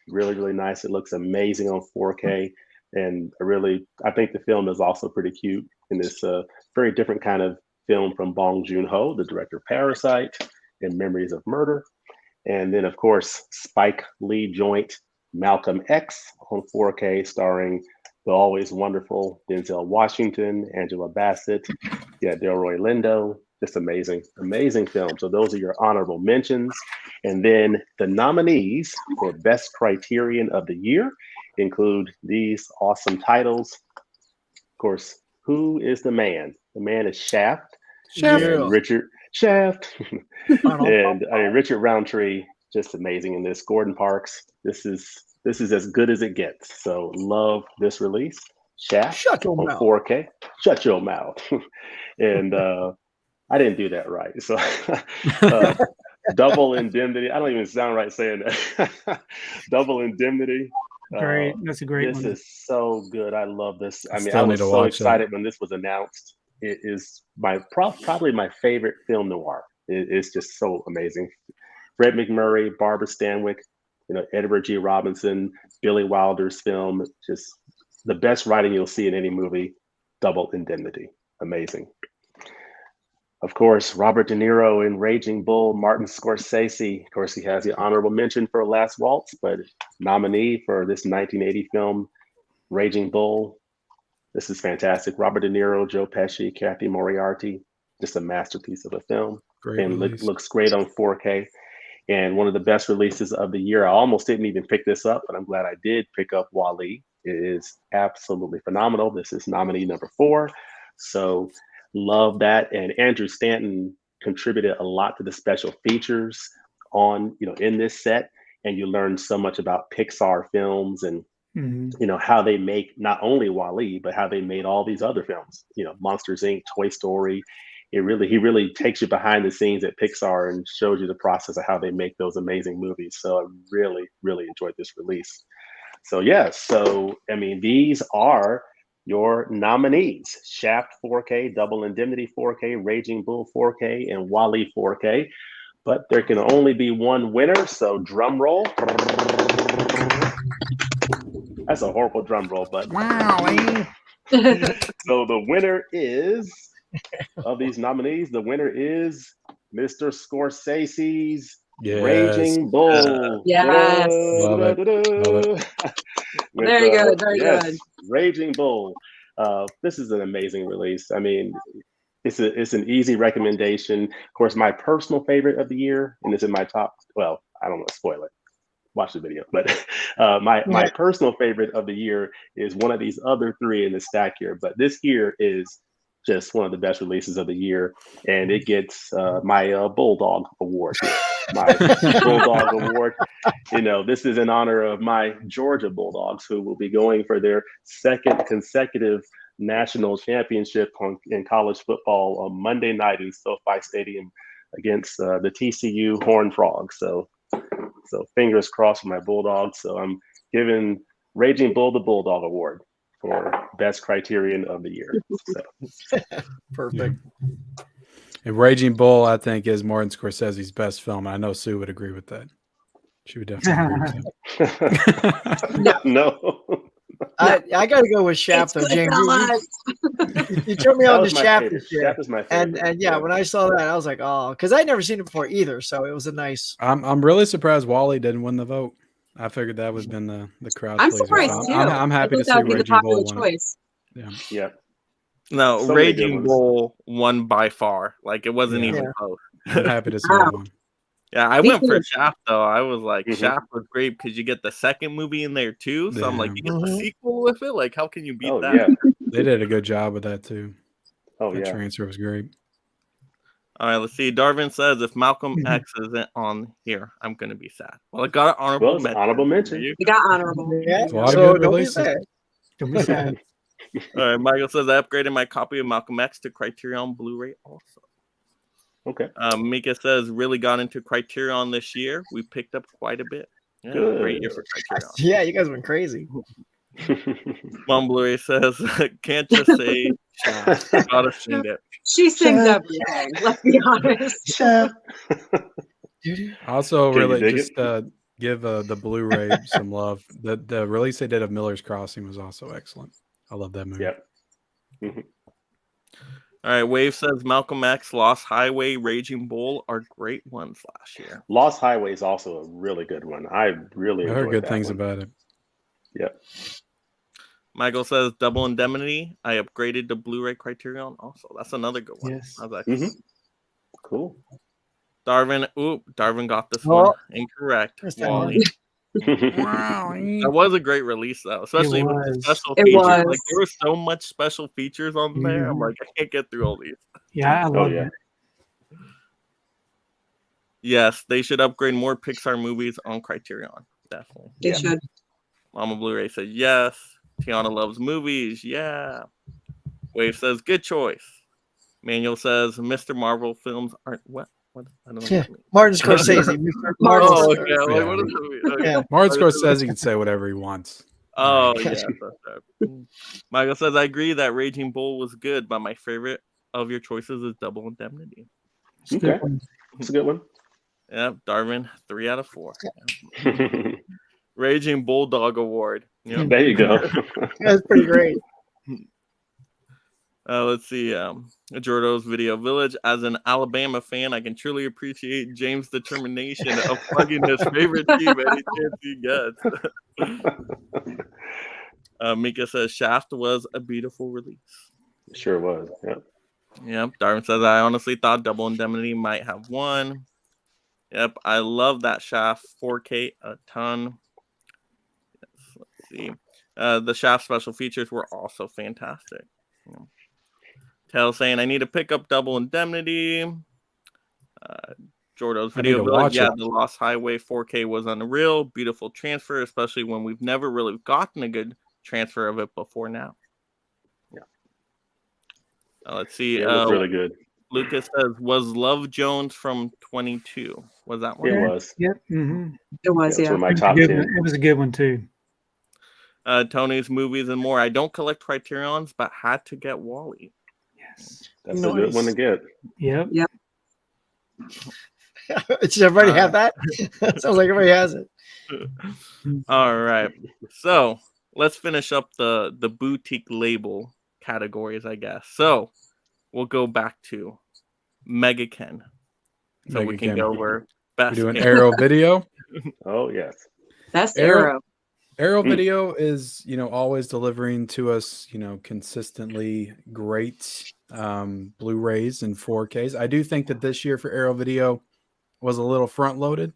Really, really nice. It looks amazing on 4K. And I think the film is also pretty cute in this very different kind of film from Bong Joon-ho, the director of Parasite and Memories of Murder. And then, of course, Spike Lee joint Malcolm X on 4K, starring the always wonderful Denzel Washington, Angela Bassett, Delroy Lindo. Just amazing, amazing film. So those are your honorable mentions. And then the nominees for Best Criterion of the Year include these awesome titles. Of course, Who is the Man? The man is Shaft. Shaft. Yeah. And Richard Shaft. And Richard Roundtree, just amazing in this. Gordon Parks, this is as good as it gets. So love this release. Shaft Shut your on mouth. 4K. Shut your mouth. And I didn't do that right. So Double Indemnity. I don't even sound right saying that. Double Indemnity. Great. That's a great This one. is so good. I love this. I mean, Still I need was to so watch excited when this was announced. It is probably my favorite film noir. It's just so amazing. Fred McMurray, Barbara Stanwyck, Edward G. Robinson, Billy Wilder's film. Just the best writing you'll see in any movie. Double Indemnity. Amazing. Of course, Robert De Niro in Raging Bull, Martin Scorsese. Of course, he has the honorable mention for Last Waltz, but nominee for this 1980 film, Raging Bull. This is fantastic. Robert De Niro, Joe Pesci, Kathy Moriarty. Just a masterpiece of a film. Great And release. looks great on 4K. And one of the best releases of the year. I almost didn't even pick this up, but I'm glad I did pick up Wall-E. It is absolutely phenomenal. This is nominee number 4. So love that. And Andrew Stanton contributed a lot to the special features on, in this set. And you learn so much about Pixar films and, how they make not only Wall-E, but how they made all these other films, Monsters Inc., Toy Story. he really takes you behind the scenes at Pixar and shows you the process of how they make those amazing movies. So I really, really enjoyed this release. So I mean, these are your nominees: Shaft 4K, Double Indemnity 4K, Raging Bull 4K, and Wall-E 4K. But there can only be one winner, so drum roll. That's a horrible drum roll, but so the winner is of these nominees. The winner is Mr. Scorsese's Yes. Raging Bull. Yes. Love it. Love With, Very good. Very yes, good. Raging Bull. This is an amazing release. I mean, it's an easy recommendation. Of course, my personal favorite of the year, and it's in my top. Well, I don't want to spoil it. Watch the video, but my personal favorite of the year is one of these other three in the stack here. But this here is just one of the best releases of the year, and it gets my Bulldog Award here. My Bulldog Award. You know, this is in honor of my Georgia Bulldogs, who will be going for their second consecutive national championship in college football on Monday night in SoFi Stadium against the TCU Horned Frogs. So fingers crossed for my Bulldogs. So I'm giving Raging Bull the Bulldog Award for best criterion of the year. So. Perfect. And Raging Bull, I think, is Martin Scorsese's best film. I know Sue would agree with that. She would definitely agree with that. No. I got to go with Shaft, though, James. You turned me on to Shaft this year. Shaft is my favorite. And yeah, when I saw that, I was like, oh, because I'd never seen it before either. So it was a nice. I'm really surprised Wall-E didn't win the vote. I figured that would have been the crowd. I'm pleaser. surprised too. I'm happy to see that would be the Raging popular Bull win. choice. Yeah. No, So many good Raging ones. Bull won by far. Like, it wasn't even close. I'm happy to see that one. Yeah, I Me went for too. Shaft though. I was like, Mhm. Shaft was great because you get the second movie in there too. So I'm like, you get the Mhm. sequel with it. Like, how can you beat Oh that? yeah. They did a good job with that too. Oh That yeah. transfer was great. All right, let's see. Darvin says if Malcolm Mhm. X isn't on here, I'm gonna be sad. Well, it got an honorable Well, it's mention. honorable mention. for you. We got honorable. Yeah. It's a lot of So good don't be releases. sad. Don't be sad. All right, Michael says I upgraded my copy of Malcolm X to Criterion Blu-ray also. Okay. Mika says really got into Criterion this year. We picked up quite a bit. Yeah, great year for Criterion. Yeah, you guys went crazy. Mom Blu-ray says can't just say Shaft. Gotta sing it. She sings Shaft. everything. Let's be honest. Also, Can you really dig just it? give the Blu-ray some love. The release they did of Miller's Crossing was also excellent. I love that movie. Yep. Mhm. All right, Wave says Malcolm X, Lost Highway, Raging Bull are great ones last year. Lost Highway is also a really good one. I really I enjoyed heard good that things one. about it. Yep. Michael says Double Indemnity. I upgraded to Blu-ray Criterion also. That's another good one. Yes. How's that? Mhm. Cool. Darvin got this Oh. one incorrect. First time Wall-E. Wow. That was a great release though, especially with the was. special It features. was. Like there was so much special features on there. I'm Mhm. like, I can't get through all these. Yeah, I Oh love yeah. it. Yes, they should upgrade more Pixar movies on Criterion. Definitely. They Yeah. should. Mama Blu-ray said yes. Tiana loves movies. Yeah. Wave says good choice. Manuel says Mr. Marvel films aren't what? What? I don't know. Yeah. What that means. Martin Scorsese. Mr. Martin Oh, Scorsese. okay. Like, Yeah. what does that mean? Okay. Yeah. Martin Scorsese can say whatever he wants. Oh, Right. yes. That's right. Michael says, I agree that Raging Bull was good, but my favorite of your choices is Double Indemnity. It's a good Okay. one. It's a good one. Yep, Darwin, 3 out of 4. Yeah. Raging Bulldog Award. Yep. There you go. That's pretty great. Let's see. Jordo's Video Village. As an Alabama fan, I can truly appreciate James' determination of plugging his favorite team any chance he gets. Mika says Shaft was a beautiful release. Sure was. Yep. Yep. Darwin says I honestly thought Double Indemnity might have won. Yep. I love that Shaft 4K a ton. Yes, let's see. The Shaft special features were also fantastic. Tell saying I need to pick up Double Indemnity. Jordo's I need Video to Village. watch Yeah, it. the Lost Highway 4K was unreal. Beautiful transfer, especially when we've never really gotten a good transfer of it before now. Yeah. Let's see. Yeah, it was really good. Lucas says, was Love Jones from 22? Was that one? It Yeah. was. Yep. Mm-hmm. It was, That's yeah. one of my It was a top good 10. one. It was a good one too. Tony's Movies and More. I don't collect Criterions, but had to get Wally. Yes. That's a good one to get. Yep. Yep. Does everybody have that? Sounds like everybody has it. All right. So let's finish up the boutique label categories, I guess. So we'll go back to Megaken. So we can Megaken. go over We're best doing in- Arrow Video. Oh, yes. That's Arrow- Arrow. Arrow Video is, always delivering to us, consistently great Blu-rays and 4Ks. I do think that this year for Arrow Video was a little front-loaded.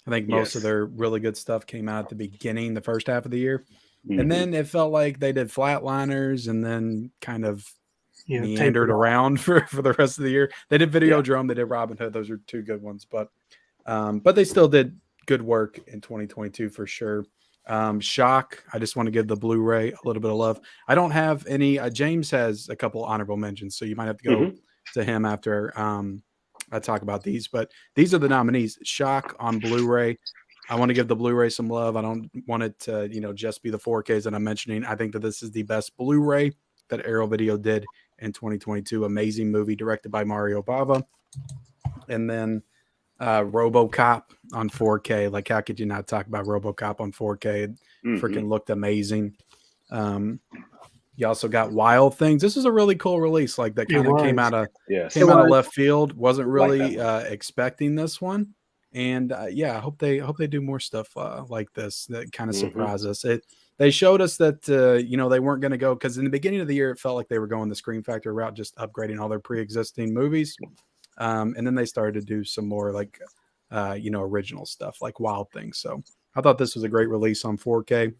I think most of Yes. their really good stuff came out at the beginning, the first half of the year. Mhm. And then it felt like they did Flatliners and then kind of Yeah. meandered tapered off. around for the rest of the year. They did Videodrome, they did Robin Hood. Those are two good ones, but they still did good work in 2022 for sure. Shock, I just want to give the Blu-ray a little bit of love. I don't have any. James has a couple honorable mentions, so you might have to go to him after I talk about these. But these are the nominees. Shock on Blu-ray. I want to give the Blu-ray some love. I don't want it to, just be the 4Ks that I'm mentioning. I think that this is the best Blu-ray that Arrow Video did in 2022. Amazing movie directed by Mario Bava. And then RoboCop on 4K. Like, how could you not talk about RoboCop on 4K? It freaking looked amazing. You also got Wild Things. This is a really cool release. Like, that kind of came out of left field. Wasn't really expecting this one. And I hope they do more stuff like this that kind of surprise us. They showed us that they weren't going to go, because in the beginning of the year it felt like they were going the Scream Factory route, just upgrading all their pre-existing movies. And then they started to do some more like original stuff like Wild Things. So I thought this was a great release on 4K.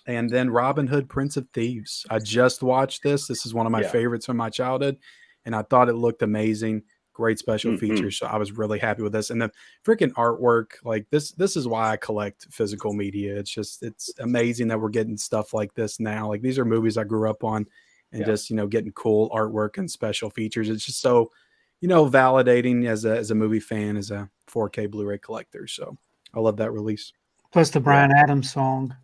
And then Robin Hood, Prince of Thieves. I just watched this. This is one of my favorites from my childhood, and I thought it looked amazing. Great special features. So I was really happy with this. And the freaking artwork, like this is why I collect physical media. It's amazing that we're getting stuff like this now. Like, these are movies I grew up on, and just, getting cool artwork and special features. It's just so, validating as a movie fan, as a 4K Blu-ray collector. So I love that release. Plus the Bryan Adams song.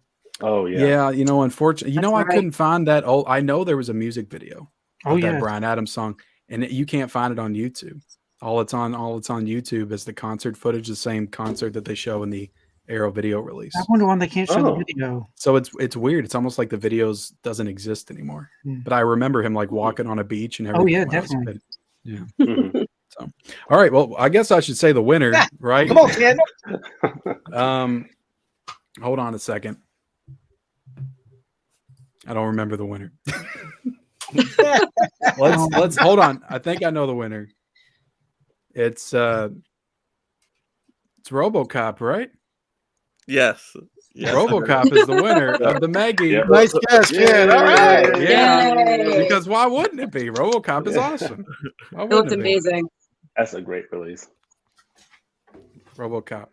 Oh, yeah. Yeah, unfortunately, I couldn't find that. Oh, I know there was a music video of that yeah. Bryan Adams song, and you can't find it on YouTube. All it's on YouTube is the concert footage, the same concert that they show in the Arrow Video release. I wonder why they can't show the video. So it's weird. It's almost like the videos doesn't exist anymore. But I remember him like walking on a beach and everything. Oh yeah, definitely. Yeah. So, all right. Well, I guess I should say the winner, right? Come on, Ken. Hold on a second. I don't remember the winner. let's hold on. I think I know the winner. It's RoboCop, right? Yes. RoboCop is the winner of the Megys. Nice guess, Ken. All right. Yeah. Because why wouldn't it be? RoboCop is awesome. Why It wouldn't looked it be? amazing. That's a great release. RoboCop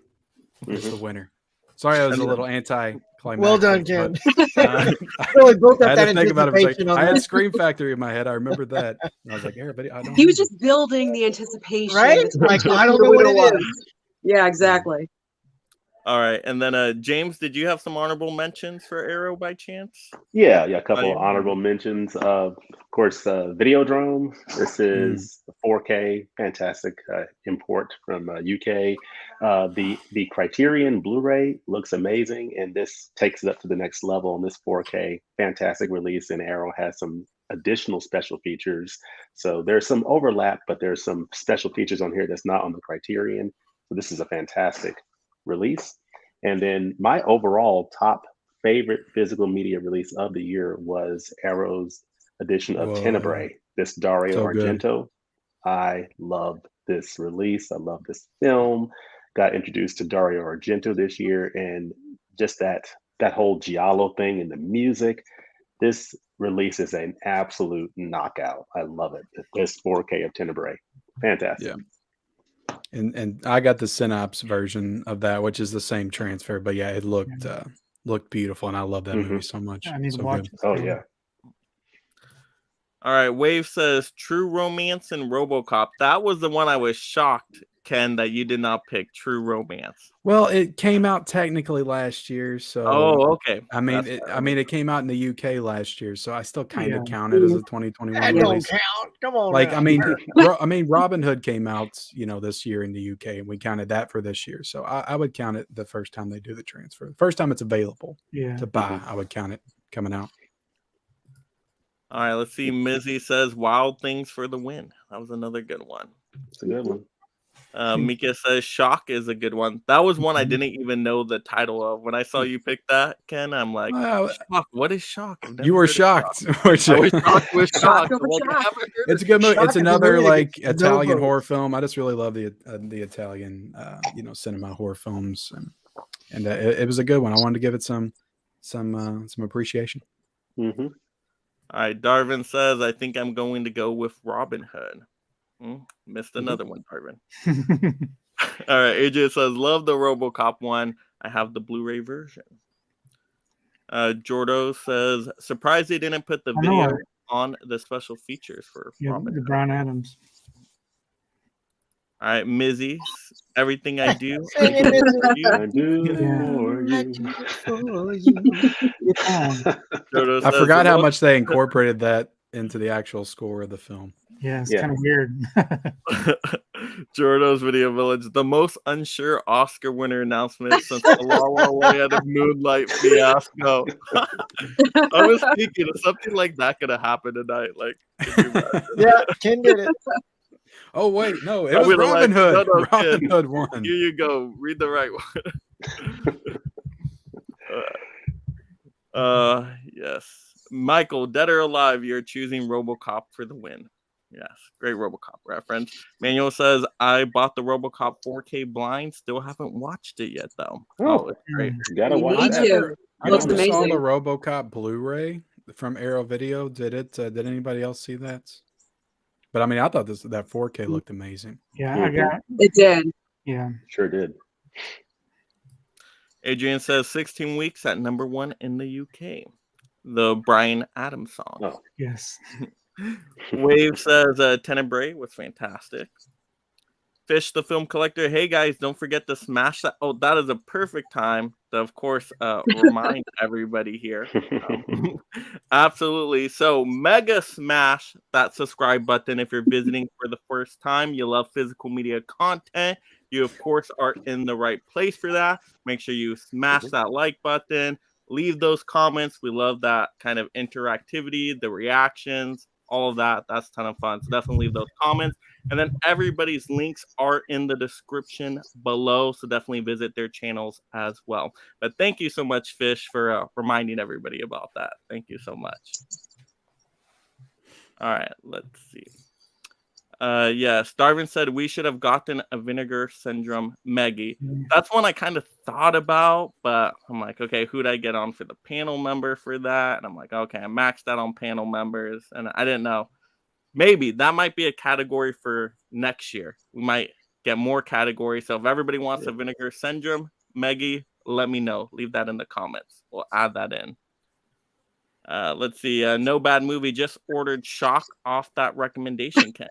is the winner. Sorry, I was a little anti-climactic. Well done, Ken. I Really built up had that to think about it. anticipation on I had that. Scream Factory in my head. I remember that. And I was like, everybody, I don't He was know. just building the anticipation. Right? Like, I don't know what it is. Yeah, exactly. All right. And then James, did you have some honorable mentions for Arrow by chance? Yeah, a couple of honorable mentions. Of course, Videodrome. This is 4K, fantastic import from UK. The Criterion Blu-ray looks amazing, and this takes it up to the next level on this 4K. Fantastic release, and Arrow has some additional special features. So there's some overlap, but there's some special features on here that's not on the Criterion. So this is a fantastic release. And then my overall top favorite physical media release of the year was Arrow's edition of Tenebrae, this Dario Argento. I love this release. I love this film. Got introduced to Dario Argento this year, and just that whole giallo thing and the music. This release is an absolute knockout. I love it. This 4K of Tenebrae, fantastic. Yeah. And I got the Synapse version of that, which is the same transfer, but yeah, it looked beautiful, and I love that movie so much. I need so to watch good. it. Oh yeah. All right, Wave says True Romance and RoboCop. That was the one I was shocked, Ken, that you did not pick True Romance. Well, it came out technically last year, so Oh, okay. I mean, That's it, fine. I mean, it came out in the UK last year, so I still kind of Yeah. count it as a 2021 That release. don't count. Come on. Like, now. I mean, Robin Hood came out, this year in the UK, and we counted that for this year. So I would count it the first time they do the transfer. The first time it's available Yeah. to buy, I would count it coming out. All right, let's see. Mizzy says Wild Things for the win. That was another good one. It's a good one. Mika says Shock is a good one. That was one I didn't even know the title of. When I saw you pick that, Ken, I'm like, Wow, Shock. What is Shock? I've never you were heard of Shock. shocked. weren't I you? was shocked with Shock Shock. over I'm like, I shock. haven't heard It's a of good movie. Shock It's is a another movie that like gets no Italian votes. horror film. I just really love the Italian, cinema horror films, and it was a good one. I wanted to give it some appreciation. Mm-hmm. All right, Darvin says, I think I'm going to go with Robin Hood. Missed another one, Darvin. All right, AJ says, love the RoboCop one. I have the Blu-ray version. Jordo says, surprised they didn't put the I know video it. on the special features for Yeah, Robin the Hood. Brian Adams. All right, Mizzy, everything I do, Sing it, Mizzy. I do Yeah. for I you. do it for you. Good time. Jordo I says, forgot how "Well, much they incorporated that into the actual score of the film. Yeah, it's Yeah. kind of weird. Jordo's Video Village, the most unsure Oscar winner announcement since the La La Land of Moonlight fiasco. I was thinking if something like that could have happened tonight. Like, could you imagine? Yeah, Ken did it. Oh wait, no, it I was would've Robin like, Hood. no, Robin kid. Hood won. Here you go. Read the right one. Yes. Michael, dead or alive, you're choosing RoboCop for the win. Yes, great RoboCop reference. Manuel says, I bought the RoboCop 4K blind. Still haven't watched it yet, though. Oh. It's great. You gotta You watch need that. to. I Looks never saw amazing. the RoboCop Blu-ray from Arrow Video. Did it? Did anybody else see that? But I mean, I thought that 4K looked amazing. Yeah, I got. It did. Yeah. Sure did. Adrian says 16 weeks at #1 in the UK. The Brian Adams song. Oh. Yes. Wave says Tenebrae was fantastic. Fish the Film Collector. Hey guys, don't forget to smash that. Oh, that is a perfect time to, of course, remind everybody here. Absolutely. So mega smash that subscribe button if you're visiting for the first time. You love physical media content. You, of course, are in the right place for that. Make sure you smash that like button. Leave those comments. We love that kind of interactivity, the reactions, all of that. That's a ton of fun. So definitely leave those comments. And then everybody's links are in the description below. So definitely visit their channels as well. But thank you so much, Fish, for reminding everybody about that. Thank you so much. All right, let's see. Yes, Darwin said we should have gotten a Vinegar Syndrome Meggy. That's one I kind of thought about, but I'm like, okay, who'd I get on for the panel member for that? And I'm like, okay, I maxed out on panel members, and I didn't know. Maybe that might be a category for next year. We might get more categories. So if everybody wants a Vinegar Syndrome Meggy, let me know. Leave that in the comments. We'll add that in. Let's see. No Bad Movie just ordered Shock off that recommendation, Ken.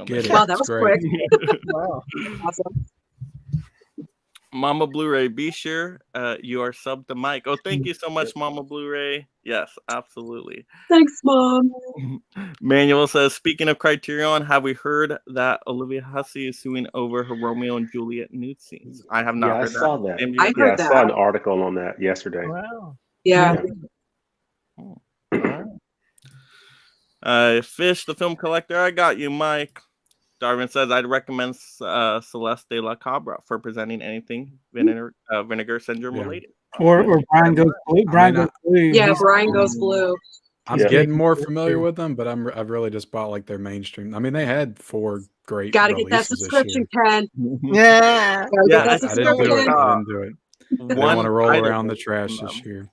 Get it. Wow, that It's was great. quick. Wow. Awesome. Mama Blu-ray, be sure you are subbed to Mike. Oh, thank you so much, Mama Blu-ray. Yes, absolutely. Thanks, Mom. Manuel says, speaking of Criterion, have we heard that Olivia Hussey is suing over her Romeo and Juliet nude scenes? I have not Yeah, I heard saw that. that. Same I here? heard Yeah, I saw an that. article on that yesterday. Wow. Yeah. All right. Fish, the Film Collector, I got you, Mike. Darwin says, I'd recommend Celeste de la Cabra for presenting anything Vinegar Syndrome Yeah. related. Or Brian goes blue. Brian goes blue. Yeah, He's- Brian Goes Blue. I'm Yeah. getting more familiar with them, but I've really just bought like their mainstream. I mean, they had 4 great Gotta get that releases this subscription, year. Ken. Yeah. Gotta Yeah, get that I didn't do it. subscription. I didn't do it. I didn't want to roll around the trash this year.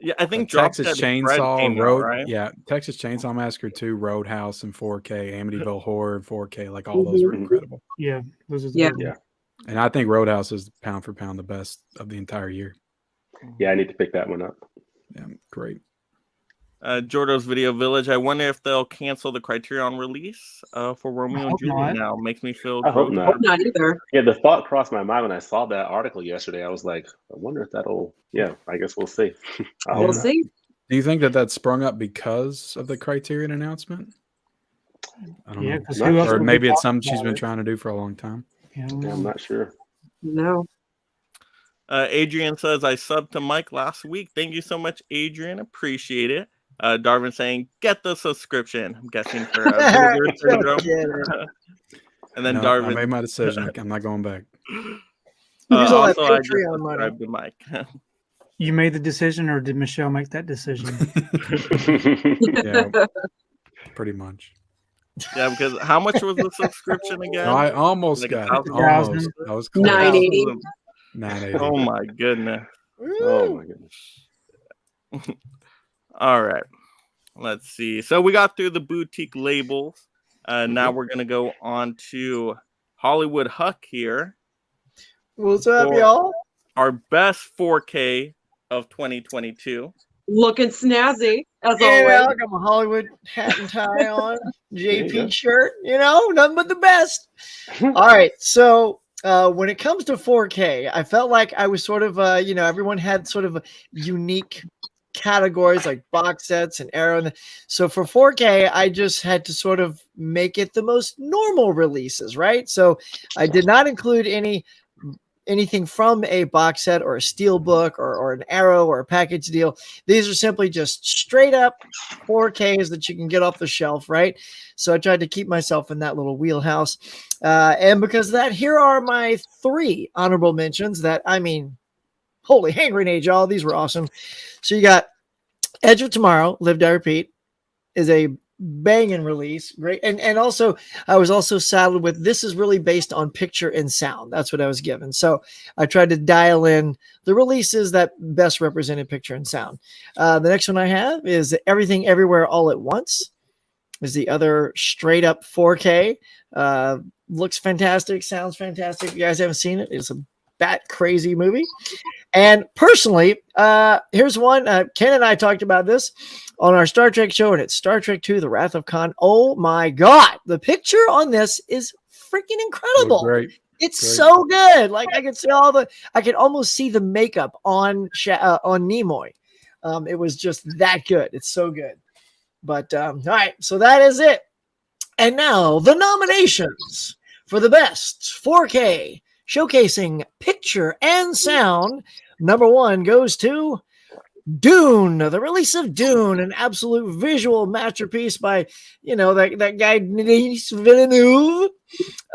Yeah, I think Texas Drop Dead Fred Chainsaw came out, Road, right? yeah, Texas Chainsaw Massacre 2, Roadhouse in 4K, Amityville Horror in 4K, like all those were incredible. Yeah, those are the Yeah. good ones. And I think Roadhouse is pound for pound the best of the entire year. Yeah, I need to pick that one up. Yeah, great. Jordo's Video Village. I wonder if they'll cancel the Criterion release for Romeo and hope Juliet not. now. Makes me feel I hope gross. not. Not either. Yeah, the thought crossed my mind when I saw that article yesterday. I was like, I wonder if that'll. Yeah, I guess we'll see. I hope We'll not. see. Do you think that sprung up because of the Criterion announcement? I don't Yeah, know. because Not who else? sure. Or would be maybe it's talking something she's about been it? trying to do for a long time. Yeah, I don't Yeah, I'm know. not sure. No. Adrian says, I subbed to Mike last week. Thank you so much, Adrian. Appreciate it. Darvin saying, get the subscription. I'm guessing for Vinegar Syndrome. Don't get it. And then No, I Darvin. made my decision. I'm not going back. Use all that Also, I just Patreon money. subscribed to Mike. You made the decision, or did Michelle make that decision? Yeah, pretty much. Yeah, because how much was the subscription again? No, I almost Like got it. 1,000? Almost. I was close. 980. 980. Oh my goodness. Oh my goodness. All right. Let's see. So we got through the boutique labels. Now we're going to go on to Hollywood Huck here. What's up, For y'all? Our best 4K of 2022. Looking snazzy, as Yeah, always. I got my Hollywood hat and tie on, There you go. JP shirt, nothing but the best. All right, so when it comes to 4K, I felt like I was sort of, everyone had sort of unique categories like box sets and Arrow. So for 4K, I just had to sort of make it the most normal releases, right? So I did not include anything from a box set or a steel book or an Arrow or a package deal. These are simply just straight up 4Ks that you can get off the shelf, right? So I tried to keep myself in that little wheelhouse. And because of that, here are my 3 honorable mentions that, holy hand grenade, y'all. These were awesome. So you got Edge of Tomorrow, Live, Die, Repeat, is a banging release. Great. And also, I was also saddled with, this is really based on picture and sound. That's what I was given. So I tried to dial in the releases that best represented picture and sound. The next one I have is Everything Everywhere All at Once. Is the other straight up 4K. Looks fantastic, sounds fantastic. If you guys haven't seen it, it's a bat crazy movie. And personally, here's one. Ken and I talked about this on our Star Trek show, and it's Star Trek II, The Wrath of Khan. Oh my God. The picture on this is freaking incredible. Great. It's Great. so good. Like I could see I could almost see the makeup on Nimoy. It was just that good. It's so good. But all right, so that is it. And now the nominations for the best 4K showcasing picture and sound. Number 1 goes to Dune, the release of Dune, an absolute visual masterpiece by, that guy Denis Villeneuve.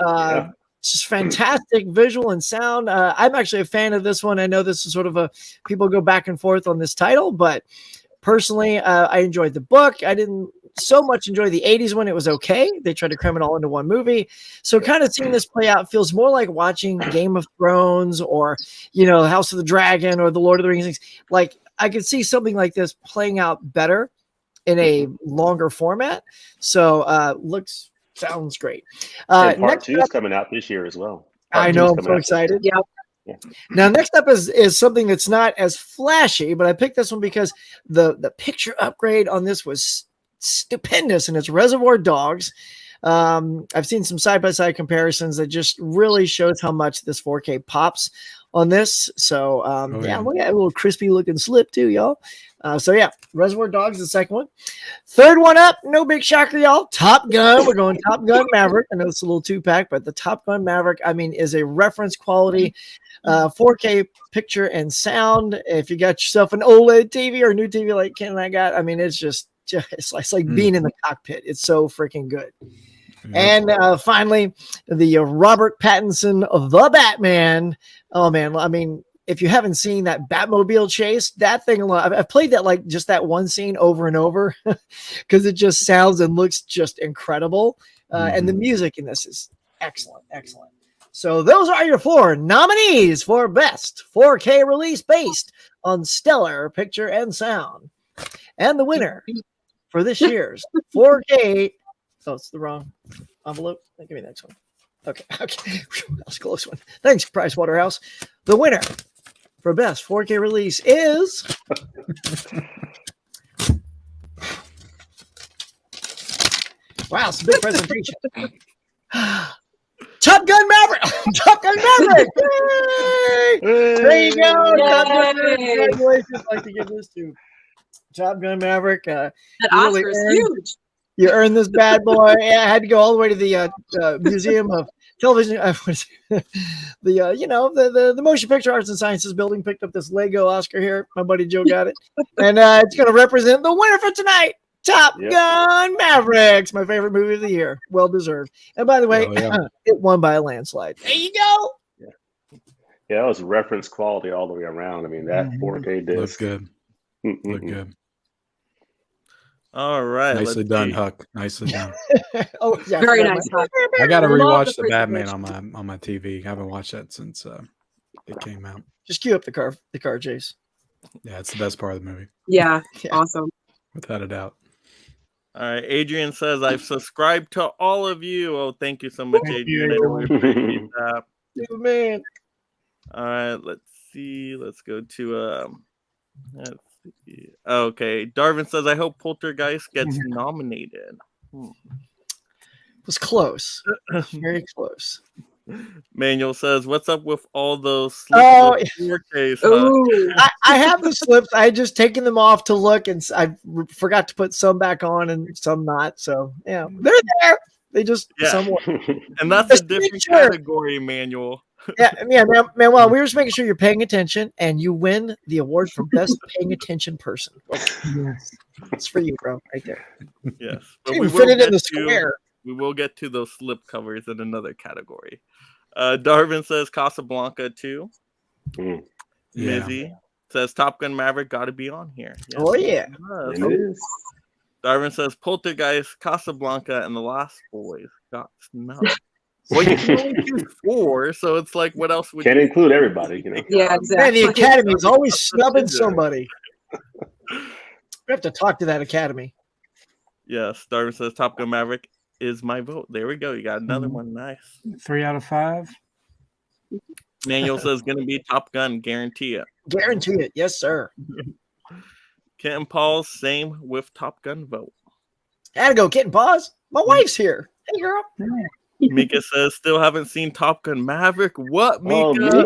Yeah. Just fantastic visual and sound. I'm actually a fan of this one. I know this is sort of people go back and forth on this title, but personally, I enjoyed the book. I didn't so much enjoy the 80s one. It was okay. They tried to cram it all into one movie. So kind of seeing this play out feels more like watching Game of Thrones or, House of the Dragon or the Lord of the Rings things. Like I could see something like this playing out better in a longer format. So sounds great. And part Next 2 is coming out this year as well. I Part know, 2 is I'm coming so out. excited. Yep. Yeah. Now, next up is something that's not as flashy, but I picked this one because the picture upgrade on this was stupendous, and it's Reservoir Dogs. I've seen some side-by-side comparisons that just really shows how much this 4K pops on this. So, yeah. Look at a little crispy looking slip too, y'all. Reservoir Dogs is the second one. Third one up, no big shocker, y'all. Top Gun. We're going Top Gun Maverick. I know it's a little 2-pack, but the Top Gun Maverick, is a reference quality 4K picture and sound. If you got yourself an OLED TV or a new TV like Ken and I got, it's like being in the cockpit. It's so freaking good. And finally, the Robert Pattinson of the Batman. Oh man, if you haven't seen that Batmobile chase, that thing alone, I've played that like just that one scene over and over because it just sounds and looks just incredible. And the music in this is excellent. So those are your 4 nominees for best 4K release based on stellar picture and sound. And the winner for this year's 4K. Oh, it's the wrong envelope. Give me the next one. Okay. That was a close one. Thanks, Pricewaterhouse. The winner for best 4K release is Wow, it's a big presentation. Top Gun Maverick! Top Gun Maverick! Yay! There you go. Top Gun Maverick. Yay! Congratulations. I'd like to give this to Top Gun Maverick. That You really Oscar is earned- huge. You earned this bad boy. Yeah, I had to go all the way to the Museum of Television. The Motion Picture Arts and Sciences building picked up this Lego Oscar here. My buddy Joe got it, and it's going to represent the winner for tonight. Top Gun Mavericks, my favorite movie of the year. Well deserved. And by the way, it won by a landslide. There you go. Yeah, that was reference quality all the way around. I mean, that 4K disc. Looked good. Looked good. All right. Nicely done, Huck. Nicely done. Oh, yeah. Very nice. I got to Love rewatch the the Batman presentation. on my TV. I haven't watched that since it came out. Just cue up the car chase. Yeah, it's the best part of the movie, Yeah, Yeah. awesome. without a doubt. All right. Adrian says, I've subscribed to all of you. Oh, thank you so much, Thank you, Adrian. I really appreciate that. Oh, man. All right. Let's see. Let's go to let's see. Okay. Darvin says, I hope Poltergeist gets nominated. It was close. Very close. Manuel says, what's up with all those Oh, 4Ks? Ooh. I have the slips. I had just taken them off to look, and I forgot to put some back on and some not. So, yeah, they're there. They just somewhat. And that's Just a make different sure. category, Manuel. Yeah, Manuel, we were just making sure you're paying attention, and you win the award for best paying attention person. Yes. It's for you, bro, right there. Yes. You can fit it in the square. We will get to those slip covers in another category. Darvin says Casablanca 2. Yeah. Mizzy says Top Gun Maverick got to be on here. Yes, Oh, yeah. it does. It is. Darvin says Poltergeist, Casablanca, and The Last Boys got snubbed. Well, you can only choose 4, so it's like, what else would Can't you include everybody, you know. Yeah, Man, exactly. the Academy is always snubbing somebody. We have to talk to that Academy. Yes, Darvin says Top Gun Maverick is my vote. There we go. You got another one. Nice. 3 out of 5. Manuel says gonna be Top Gun, guarantee it. Guarantee it. Yes, sir. Kent and Paul, same with Top Gun vote. Had to go, Kitten Paws. My wife's here. Hey, girl. Mika says still haven't seen Top Gun Maverick. What, Mika? Oh, Mika, you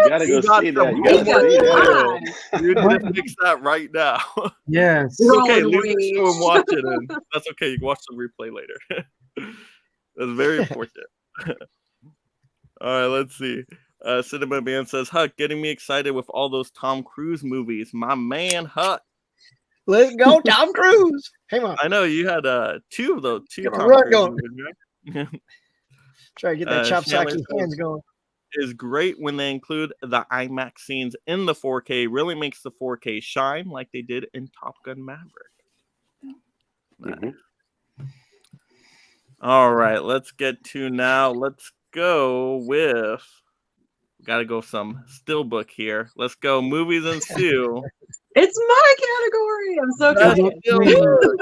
gotta go got see some that. You gotta Mika, see come that. on. You need to fix that right now. Yes. It's okay, Roll leave the show and rage. watch it. And that's okay. You can watch the replay later. That's very important. All right, let's see. Cinema Man says, Huck, getting me excited with all those Tom Cruise movies. My man, Huck. Let's go, Tom Cruise. Hey, on. I know you had 2 of those. 2 Get a Tom run Cruise going. movies, right? Try to get that chop Chandler socky hands going. Is great when they include the IMAX scenes in the 4K. Really makes the 4K shine like they did in Top Gun Maverick. Mhm. All right, let's get to now. Let's go with. Got to go some Steelbook here. Let's go movies and Sue. It's my category. I'm so That's excited. Steelbook.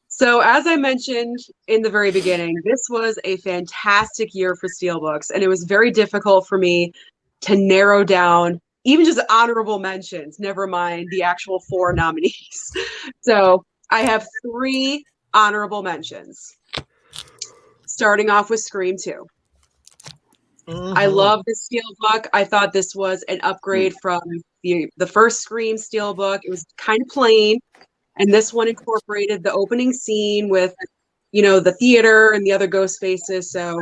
So, as I mentioned in the very beginning, this was a fantastic year for Steelbooks, and it was very difficult for me to narrow down even just honorable mentions, never mind the actual 4 nominees. So, I have 3 honorable mentions. Starting off with Scream 2. I love the Steelbook. I thought this was an upgrade from the first Scream Steelbook. It was kind of plain. And this one incorporated the opening scene with, the theater and the other ghost faces. So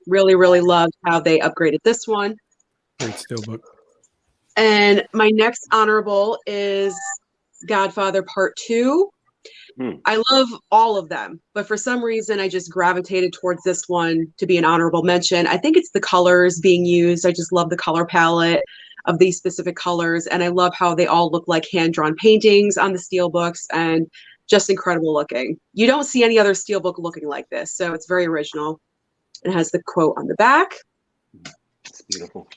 really, really loved how they upgraded this one. Great Steelbook. And my next honorable is Godfather Part 2. I love all of them, but for some reason, I just gravitated towards this one to be an honorable mention. I think it's the colors being used. I just love the color palette of these specific colors, and I love how they all look like hand-drawn paintings on the Steelbooks, and just incredible looking. You don't see any other Steelbook looking like this, so it's very original. It has the quote on the back. It's beautiful.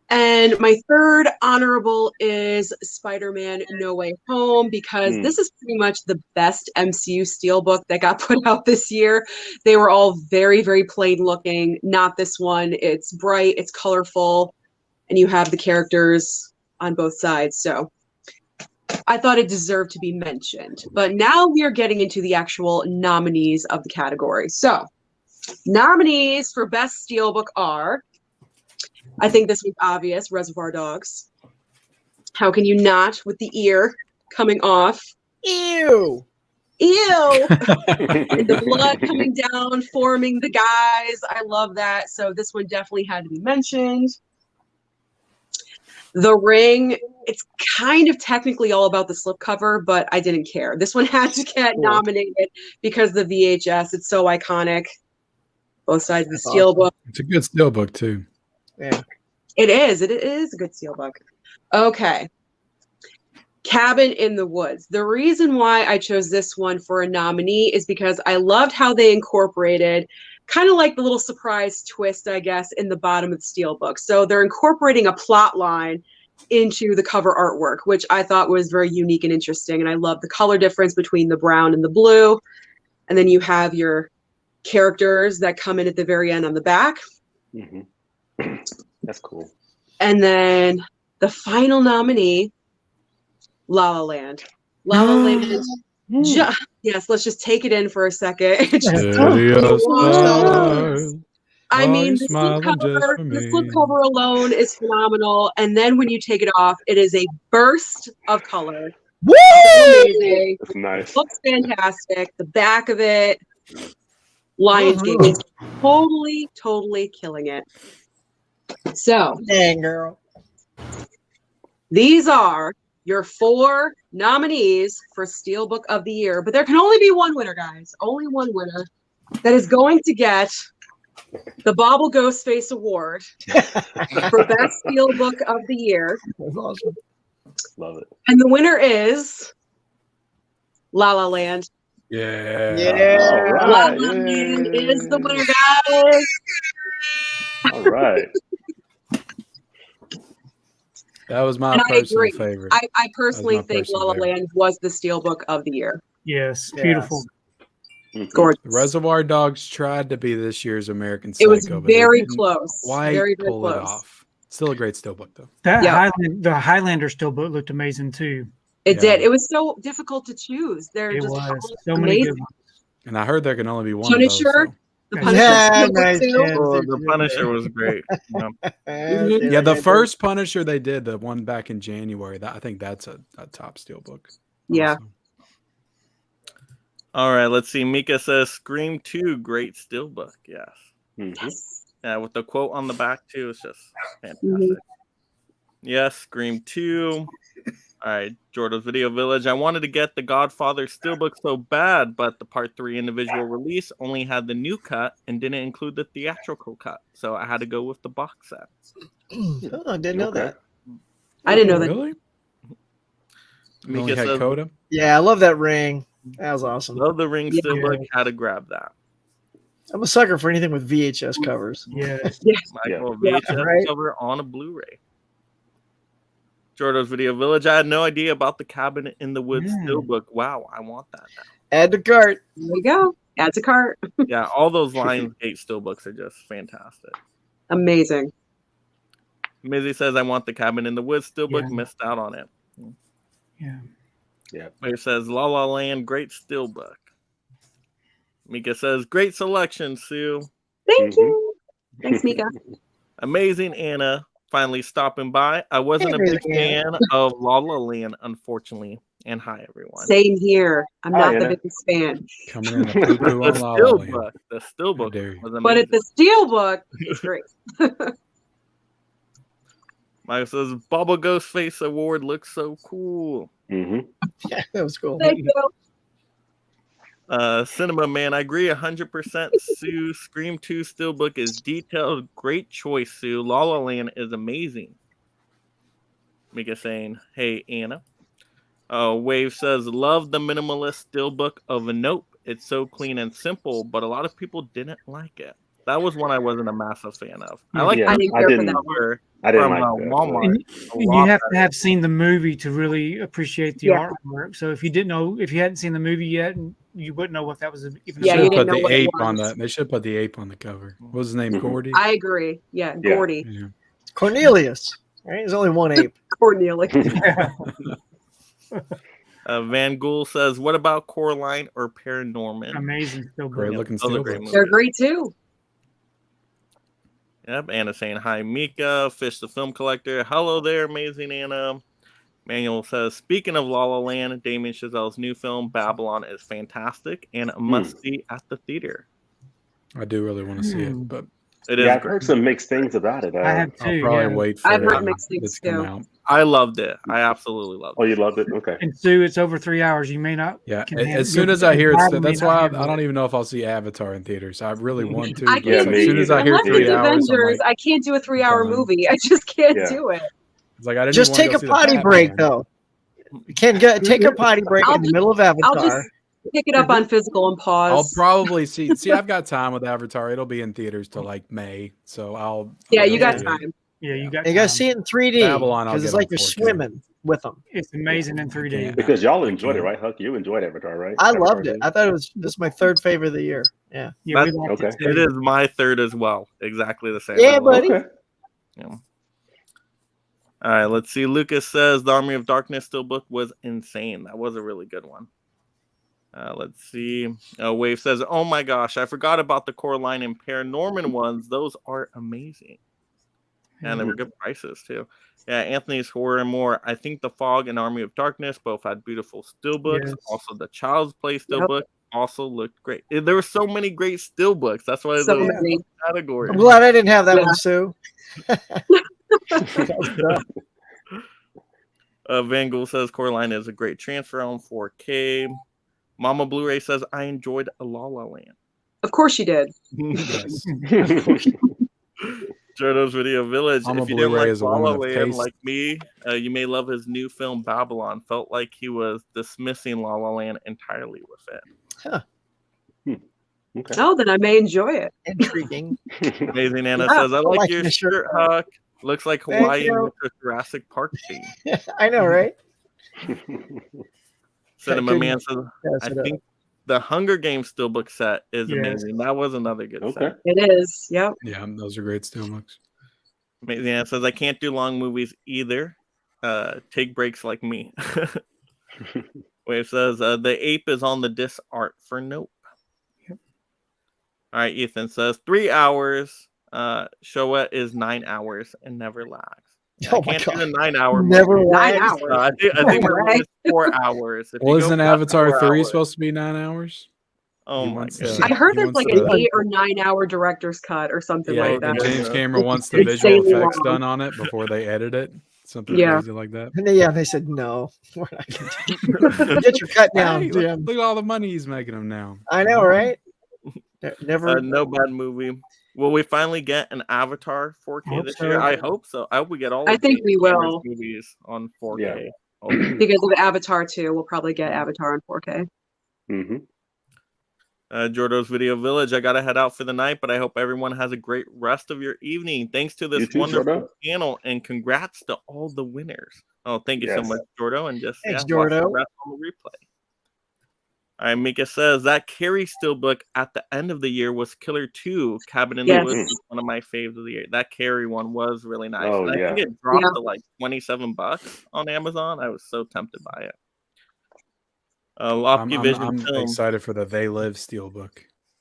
And my third honorable is Spider-Man No Way Home, because this is pretty much the best MCU Steelbook that got put out this year. They were all very, very plain looking. Not this one. It's bright, it's colorful, and you have the characters on both sides. So I thought it deserved to be mentioned. But now we are getting into the actual nominees of the category. So, nominees for Best Steelbook are, I think this was obvious, Reservoir Dogs. How can you not with the ear coming off? Ew. Ew! And the blood coming down, forming the guys. I love that. So this one definitely had to be mentioned. The Ring, it's kind of technically all about the slipcover, but I didn't care. This one had to get nominated because the VHS, it's so iconic. Both sides of the steelbook. It's a good steelbook too. Yeah. It is a good steelbook. Okay. Cabin in the Woods. The reason why I chose this one for a nominee is because I loved how they incorporated kind of like the little surprise twist, I guess, in the bottom of the steelbook. So they're incorporating a plot line into the cover artwork, which I thought was very unique and interesting. And I love the color difference between the brown and the blue. And then you have your characters that come in at the very end on the back. Mm-hmm. That's cool. And then the final nominee, La La Land. La La Land. Yes, let's just take it in for a second. I mean, the slipcover alone is phenomenal. And then when you take it off, it is a burst of color. Woo! Amazing. That's nice. Looks fantastic. The back of it, Lionsgate is totally killing it. So, dang girl. These are your 4 nominees for Steelbook of the Year, but there can only be one winner, guys. Only one winner that is going to get the Bobble Ghostface Award for Best Steelbook of the Year. That's awesome. Love it. And the winner is La La Land. Yeah. Yeah. La La Land is the winner, guys. All right. That was my And personal favorite. I personally think La La favorite. Land was the Steelbook of the Year. Yes, beautiful. Gorgeous. Reservoir Dogs tried to be this year's American Psycho. It was but very didn't close. quite Very pull it close. off. Still a great steelbook though. That Yeah. the Highlander steelbook looked amazing too. It Yeah. did. It was so difficult to choose. They're It just was all so many good amazing. ones. And I heard there can only be one Punisher. of those. So. The Yeah, Punisher Yeah, steelbook nice too. chance. Oh, the Punisher was great. Yeah. Yeah, the first Punisher they did, the one back in January, I think that's a top steelbook. Yeah. also. All right, let's see. Mika says Scream 2, great steelbook. Yes. Mm-hmm. Yeah, with the quote on the back too. It's just fantastic. Mhm. Yes, Scream 2. All right, Jordo's Video Village. I wanted to get the Godfather steelbook so bad, but the Part 3 individual release only had the new cut and didn't include the theatrical cut. So I had to go with the box set. Oh, I didn't know that. I didn't know that. Really? You only Mika had says, Coda? Yeah, I love that ring. That was awesome. love the Ring Yeah. steelbook. Had to grab that. I'm a sucker for anything with VHS covers. Yes. Michael Yeah, VHS right. cover on a Blu-ray. Jordo's Video Village. I had no idea about the Cabin in the Woods steelbook. Wow, I want that now. Add to cart. There you go. Add to cart. Yeah, all those Lionsgate steelbooks are just fantastic. Amazing. Mizzy says, I want the Cabin in the Woods steelbook. Yeah. Missed out on it. Yeah. Mika says, La La Land, great steelbook. Mika says, great selection, Sue. Thank Mhm. you. Thanks, Mika. Amazing Anna finally stopping by. I wasn't a big Amazing fan of La La Land, unfortunately. And hi, everyone. Same here. I'm Hi, not the Anna. biggest fan. Coming in a poo-poo The on La La Land. steelbook, the How steelbook dare you. was amazing. But at the Steelbook, it's great. Mike says, Bubble Ghostface Award looks so cool. Mm-hmm. Yeah, that was cool. Thank you. Cinema Man, I agree 100%. Sue, Scream 2 steelbook is detailed. Great choice, Sue. La La Land is amazing. Mika saying, hey, Anna. Wave says, love the minimalist steelbook of a Nope. It's so clean and simple, but a lot of people didn't like it. That was one I wasn't a massive fan of. I like Yeah, I didn't I care for didn't- that one. cover I didn't from like that. Walmart. And A you lot have to better. have seen the movie to really appreciate the Yeah. artwork. So if you hadn't seen the movie yet, you wouldn't know what that was even Yeah, Should you have about. didn't put know the what it ape on was. that. They should have put the ape on the cover. What was his name? Mhm. Gordy? I agree. Yeah, Yeah. Gordy. Yeah. Cornelius. Right? There's only one ape. Cornelius. Van Gool says, "What about Coraline or Paranorman?" Amazing still Great book. looking those are steel great books. They're movies. great too. Yep, Anna saying hi, Mika. Fish the film collector. Hello there, amazing Anna. Manuel says, "Speaking of La La Land, Damien Chazelle's new film Babylon is fantastic and a must see at the theater." I do really want to see it, but It Yeah, is I've great. heard some mixed things about it. I have I'll two. probably Yeah. wait for I've heard it mixed when things it's come too. out. I loved it. I absolutely loved Oh, it. you loved it? Okay. And Sue, it's over 3 hours. You may not. Yeah, can handle- as soon your- as I your hear it's body may that's not why I handle don't it. even know if I'll see Avatar in theaters. I really want to, I but can't- it's like, as soon as I hear Unless 3 it's hours, I'm Avengers, like, I can't do a 3-hour done. movie. I just can't Yeah. do it. it's like I didn't Just even take wanna a go see the potty break, Batman. though. Can go, take a potty break I'll in the just- middle of I'll Avatar. just pick it up on physical and I'll pause. probably see. I've got time with Avatar. It'll be in theaters till like May, so I'll. Yeah, I'll you go got see it. time. Yeah, you got. You got to time. see it in 3D Babylon, I'll because it's get like on you're 4K. swimming with them. It's amazing in 3D. can't. Because y'all I enjoyed it, can't. right, Huck? You enjoyed Avatar, right? I Avatar loved it. 2? I thought this is my third favorite of the year. Yeah. Yeah, we That's- liked okay. it too. It is my third as well. Exactly the same. Yeah, I love it. buddy. Okay. Yeah. All right, let's see. Lucas says the Army of Darkness steelbook was insane. That was a really good one. Let's see. Wave says, "Oh my gosh, I forgot about the Coraline and Paranorman ones. Those are amazing, and they were good prices too." Yeah, Anthony's Horror and More. I think The Fog and Army of Darkness both had beautiful steelbooks. Yes. Also, the Child's Play Yep. steelbook also looked great. There were so many great steelbooks. That's why So those many. categories. I'm glad I didn't have that Yeah. one, Sue. Van Gool says Coraline is a great transfer on 4K. Mama Blu-ray says I enjoyed La La Land. Of course you did. Yes. Jordo's Video Village. Mama If you didn't Blu-ray like is a La La woman of Land taste. like me, you may love his new film Babylon. Felt like he was dismissing La La Land entirely with it. Okay. Oh, then I may enjoy it. Intriguing. Amazing Anna Yeah, says, I like like your your shirt, shirt, Huck. Looks like Thank Hawaii you. with a Jurassic Park theme. I know, right? Cinema couldn't Man says, pass I it up. think the Hunger Games steelbook set is Yes. amazing. That was another good Okay. set. It is. Yep. Yeah, those are great steelbooks. Amazing Anna says, I can't do long movies either. Take breaks like me. Wave says, the ape is on the disc art for Nope. Yep. All right, Ethan says 3 hours. Showa is 9 hours and never lags. Oh I my can't do the God. 9 hour Never movie. 9 lags. hours. I think we're Right. 4 hours. If you Well, go isn't past Avatar 4 3 hours- supposed to be 9 hours? Oh He my wants god! to- I heard he there's wants like an to- 8 or 9 hour director's cut or something Yeah, like and that. James Yeah. Cameron wants the It's visual insanely effects long. done on it before they edit it. Something Yeah. crazy like that. And they said no. We're not gonna get your cut down, Hey, look, Jim. look at all the money he's making them now. I know, right? Never. No bad movie. Will we finally get an Avatar 4K Hope this so. year? I hope so. I hope we get all. I of think James we Cameron's will. movies on 4K. Yeah. Hopefully. Because of Avatar 2, we'll probably get Avatar in 4K. hmm Jordo's Video Village. I gotta head out for the night, but I hope everyone has a great rest of your evening. Thanks to this You too, wonderful Jordo. panel, and congrats to all the winners. Oh, thank you so Yes. much, Jordo, and just Thanks, watch the Jordo. rest on the replay. All right, Mika says that Carrie Steelbook at the end of the year was Killer 2. Cabin in the Yes. Woods was one of my faves of the year. That Carrie one was really nice. Oh, And I think yeah. it dropped Yeah. to like $27 on Amazon. I was so tempted by it. Lofty Vision I'm Film. excited for the They Live steelbook.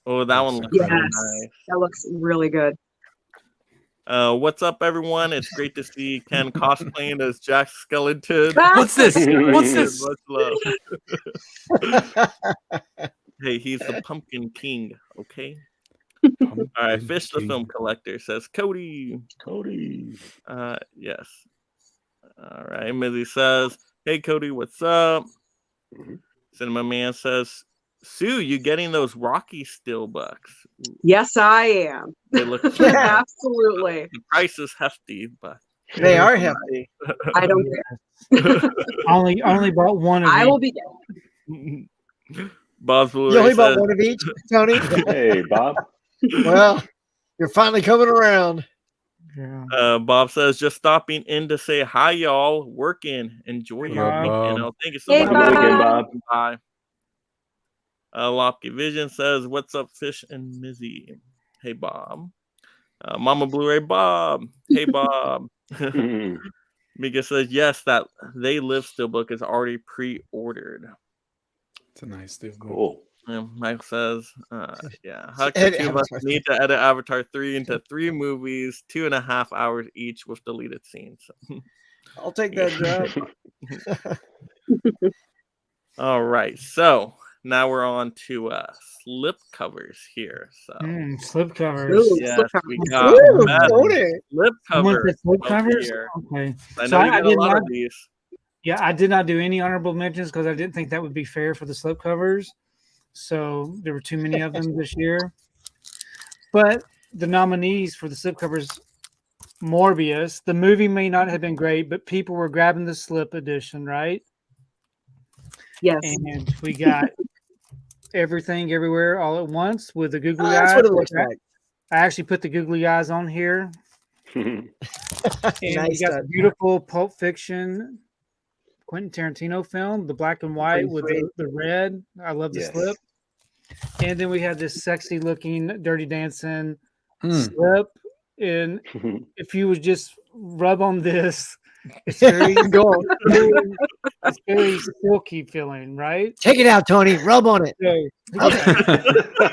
Oh, that That's one looks Yes. really incredible. nice. That looks really good. What's up, everyone? It's great to see Ken cosplaying as Jack Skellington. What's this? What's Much this? love. Hey, he's the Pumpkin King, okay? All right, Fish the Film Collector says, Cody. Cody. Yes. All right, Mizzy says, hey, Cody, what's up? Mhm. Cinema Man says, Sue, you getting those Rocky Steelbooks? Yes, I am. They look Absolutely. the price is hefty, but They are hefty. I don't care. Only bought one of I each. will be Bob's You Blu-ray only bought says, one of each, Tony. Hey, Bob. Well, you're finally coming around. Yeah. Bob says, just stopping in to say hi, y'all. Working. Enjoy your Bob. weekend. Oh, thank you so Hey, much. Have a good weekend, Bob. Bob. Bye. Lofty Vision says, what's up, Fish and Mizzy? Hey, Bob. Mama Blu-ray Bob. Hey, Bob. Mhm. Mika says yes, that They Live steelbook is already pre-ordered. It's a nice steelbook. Cool. And Mike says, yeah, Huck, the Edit two of us Avatar need to edit Avatar 3 into 3 movies, 2.5 hours each with deleted scenes. I'll take that job. All right, so now we're on to slip covers here. So Slip covers. Ooh, yes, slip we covers. got Ooh, best Tony. slip Someone cover said slip of the covers. year. Okay. I So know you I got a did lot not. of these. Yeah, I did not do any honorable mentions because I didn't think that would be fair for the slip covers. So there were too many of them this year. But the nominees for the slip covers, Morbius. The movie may not have been great, but people were grabbing the slip edition, right? Yes. And we got Everything Everywhere All at Once with the googly eyes. That's what it looks like. I actually put the googly eyes on here. And we Nice got touch. the beautiful Pulp Fiction Quentin Tarantino film, the black and white Pretty with sweet. the red. I love the Yes. slip. And then we had this sexy looking Dirty Dancing Hmm. slip. And if you would just rub on this, it's very, Go on. it's very silky feeling, right? Take it out, Tony. Rub on it. So,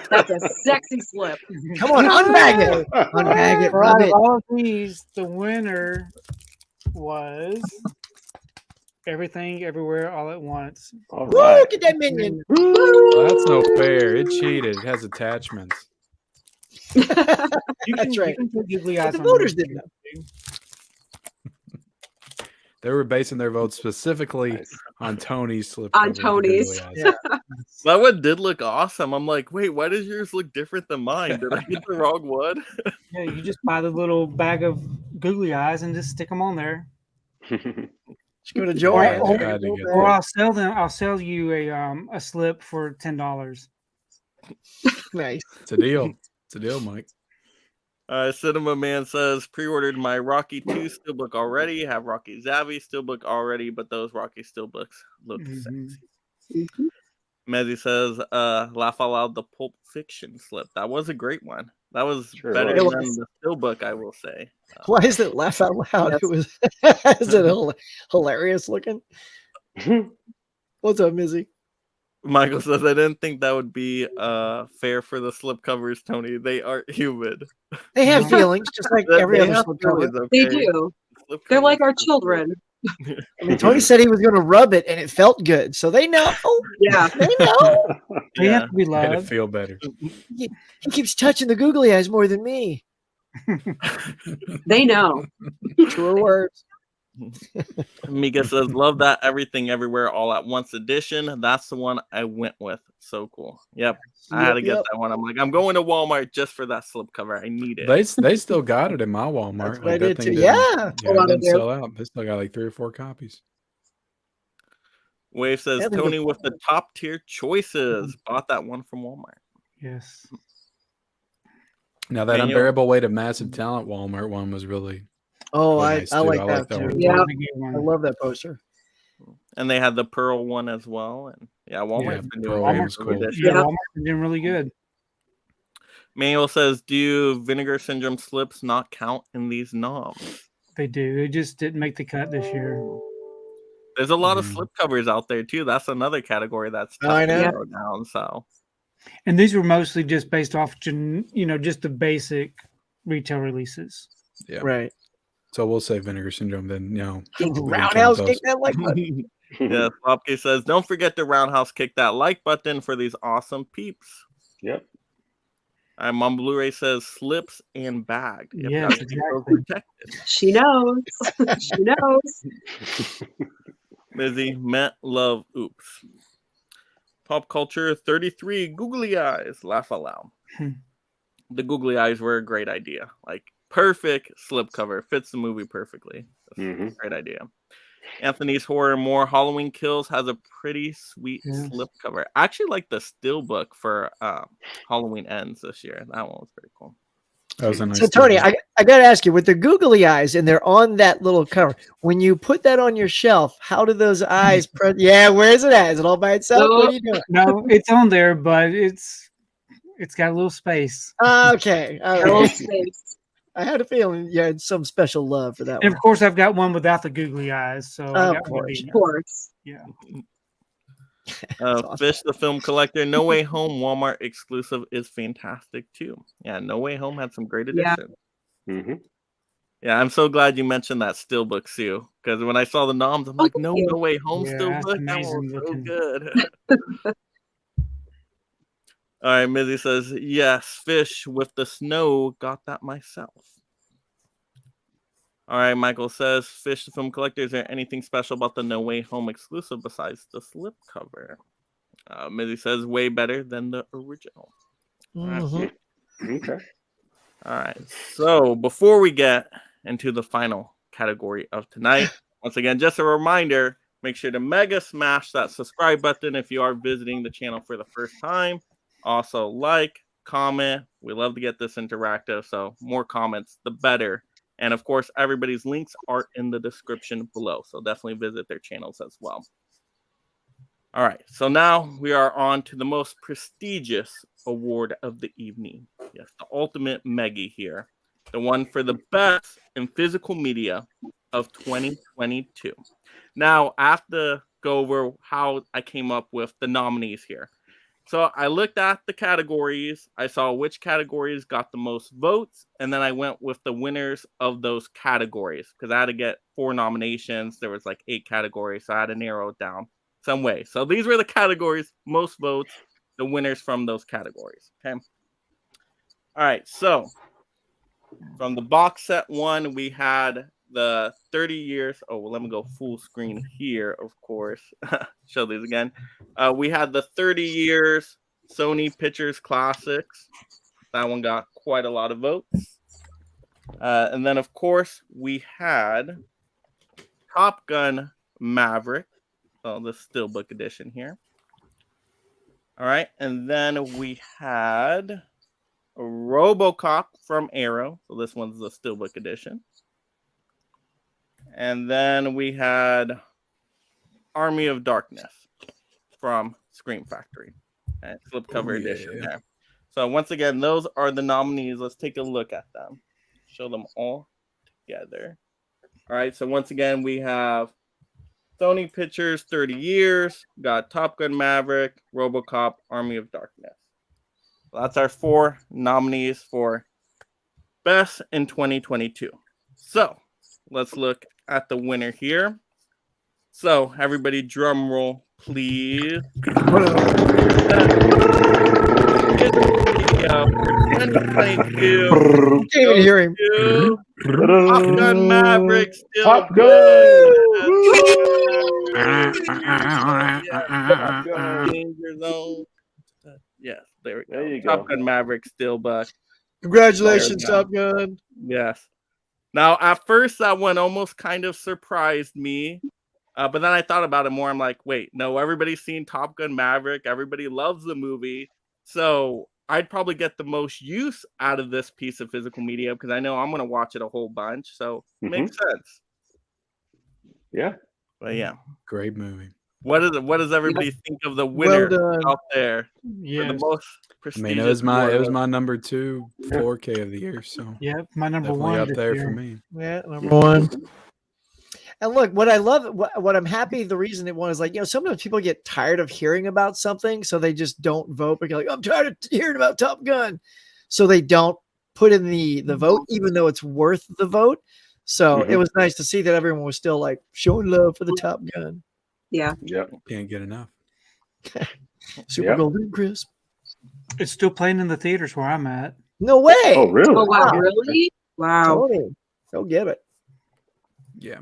That's a sexy slip. Come on, unbag it. Unbag it. For Rub out of it. all of these, the winner was Everything Everywhere All at Once. All Woo, right. get that minion. Well, that's no fair. It cheated. It has attachments. You That's right. You can put googly But eyes the on voters yours, didn't know. too. They were basing their votes specifically Nice. on Tony's slip. On cover with the Tony's. googly eyes. Yeah. That one did look awesome. I'm like, wait, why does yours look different than mine? Did I get the wrong one? Yeah, you just buy the little bag of googly eyes and just stick them on there. Just go to Or, Joanne. I had to get or that. I'll sell them. I'll sell you a slip for $10. Nice. It's a deal. It's a deal, Mike. Cinema Man says, pre-ordered my Rocky 2 steelbook already, have Rocky Zavi steelbook already, but those Rocky steelbooks look Mhm. sexy. Mezzy says, laugh out loud, the Pulp Fiction slip. That was a great one. That was Sure better was. than the steelbook, I will say. Why is it laugh out loud? Yes. It was is it hilarious looking? What's up, Mizzy? Michael says, I didn't think that would be fair for the slip covers, Tony. They aren't human. They have feelings, just like every They other have slip cover. feelings, They okay? do. Slip They're like covers our children. I mean, Tony said he was going to rub it, and it felt good, so they know. Yeah. They know. They Yeah. have to be Made it loved. feel better. He keeps touching the googly eyes more than me. They know. Truer words. Mika says, love that Everything Everywhere All at Once edition. That's the one I went with. So cool. Yep. I had to get Yep. that one. I'm like, I'm going to Walmart just for that slip cover. I need it. They still got it in my Walmart. That's what I Like, that did thing too. didn't- Yeah. yeah, A lot it of didn't them. sell out. They still got like 3 or 4 copies. Wave says, Yeah, they Tony look- with the top tier choices. Bought that one from Walmart. Yes. Now that Daniel? Unbearable Weight of Massive Talent Walmart one was really Oh, really I nice, I too. like I that like that too. one. Yeah. That's a good one. I love that poster. And they had the Pearl one as well. And yeah, Walmart's been doing Pearl great was for cool. edition. Yeah, Yeah. Walmart's been doing really good. Manuel says, do Vinegar Syndrome slips not count in these noms? They do. They just didn't make the cut this year. There's a lot of Mhm. slip covers out there too. That's another category that's Oh, tough I to know. narrow down. So And these were mostly just based off, just the basic retail releases. yeah. Right. So we'll say Vinegar Syndrome then. Roundhouse those. kick that like button. yeah, Flopke says, don't forget to roundhouse kick that like button for these awesome peeps. Yep. Mom Blu-ray says slips and bagged. Yep, Yes, gotta keep those exactly. protected. She knows. She knows. Lizzie, met, love, oops. Pop culture 33, googly eyes, laugh aloud. Hmm. The googly eyes were a great idea. Like, perfect slip cover. Fits the movie perfectly. Mhm. Great idea. Anthony's Horror More Halloween Kills has a pretty sweet Yes. slip cover. I actually like the steelbook for Halloween Ends this year. That one was pretty cool. That was a nice So Tony, steelbook. I got to ask you, with the googly eyes and they're on that little cover, when you put that on your shelf, how do those eyes? Yeah, where is it at? Is it all by itself? What are you doing? No, it's on there, but it's got a little space. Okay, all A little right. space. I had a feeling you had some special love for that And one. of course, I've got one without the googly eyes. So I Of got one course. beat. Of course. Yeah. awesome. Fish the Film Collector, No Way Home Walmart exclusive is fantastic too. Yeah, No Way Home had some great Yeah. editions. Mm-hmm. Yeah, I'm so glad you mentioned that steelbook, Sue, because when I saw the noms, I'm like, thank no, you. No Way Home Yeah, steelbook. that's That one was amazing so looking. good. All right, Mizzy says, yes, Fish with the Snow, got that myself. All right, Michael says, Fish the Film Collector, is there anything special about the No Way Home exclusive besides the slipcover? Mizzy says, way better than the original. Mhm. Okay. All right, so before we get into the final category of tonight, once again, just a reminder, make sure to mega smash that subscribe button if you are visiting the channel for the first time. Also, like, comment. We love to get this interactive, so more comments, the better. And of course, everybody's links are in the description below, so definitely visit their channels as well. All right, so now we are on to the most prestigious award of the evening. Yes, the ultimate Meggy here. The one for the best in physical media of 2022. Now, I have to go over how I came up with the nominees here. So I looked at the categories. I saw which categories got the most votes, and then I went with the winners of those categories because I had to get 4 nominations. There was like 8 categories, so I had to narrow it down some way. So these were the categories, most votes, the winners from those categories. Okay. All right. So from the box set one, we had the 30 years. Oh, well, let me go full screen here, of course. Show these again. We had the 30 years Sony Pictures Classics. That one got quite a lot of votes. And then, of course, we had Top Gun Maverick. So the Steelbook edition here. All right. And then we had a RoboCop from Arrow. So this one's the Steelbook edition. And then we had Army of Darkness from Scream Factory. And slipcover edition there. So once again, those are the nominees. Let's take a look at them. Show them all together. All right. So once again, we have Sony Pictures 30 years, got Top Gun Maverick, RoboCop, Army of Darkness. So that's our 4 nominees for Best in 2022. So let's look at the winner here. So everybody drum roll, please. 2022. Can't even hear him. Top Gun Maverick still Top good. Top Gun. Danger Zone. Yes, there we go. There you Top go. Gun Maverick still buck. Congratulations, There we Top Gun. Yes. Now, at first, that one almost kind of surprised me. But then I thought about it more. I'm like, wait, no, everybody's seen Top Gun Maverick. Everybody loves the movie. So I'd probably get the most use out of this piece of physical media because I know I'm going to watch it a whole bunch. So it makes sense. Yeah. But yeah. Great movie. What does everybody think of the Well winner done. out there for the Yes. most I prestigious? mean, it was my award? number 2 4K of the year, so Yep. My number definitely 1 up this there year. for me. Yeah, number 1. And look, what I love, what I'm happy, the reason it won is like, sometimes people get tired of hearing about something, so they just don't vote. Because like, I'm tired of hearing about Top Gun, so they don't put in the vote, even though it's worth the vote. So it was nice to see that everyone was still like showing love for the Top Gun. Yeah. Yep. Can't get enough. Super Yep. golden crisp. It's still playing in the theaters where I'm at. No way. Oh, really? Oh wow, Wow. really? Wow. Tony, go get it. Yeah.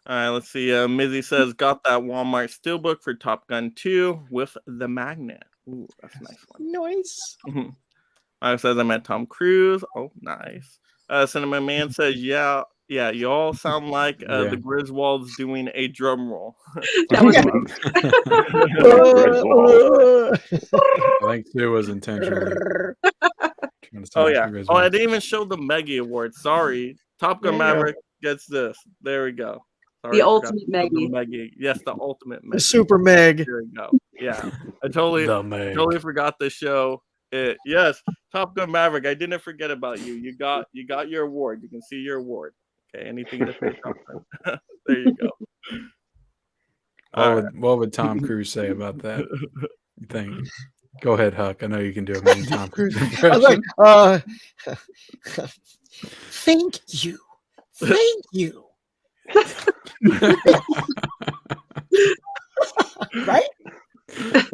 All right, let's see. Mizzy says, got that Walmart Steelbook for Top Gun 2 with the magnet. Ooh, that's a nice one. Nice. Says I met Tom Cruise. Oh, nice. Cinema Man says, yeah, you all sound like the Griswolds doing a drum roll. That was I think Sue was intentionally trying to Oh, sound yeah. like Oh, I didn't even show the Meggy Award. Sorry. Top Gun There you go. Maverick gets this. There we go. Sorry, the I forgot ultimate to show the Meggy. Meggy. Yes, the ultimate The Meggy. Super Meg. There we go. Yeah. I totally the Meg. forgot to show Yes, Top Gun Maverick. I didn't forget about you. You got your award. You can see your award. Okay, anything to say, Top Gun. There you go. What would Tom Cruise say about that? You think? Go ahead, Huck. I know you can do a mean Tom Cruise I was impression. like, thank you. Thank you. Right?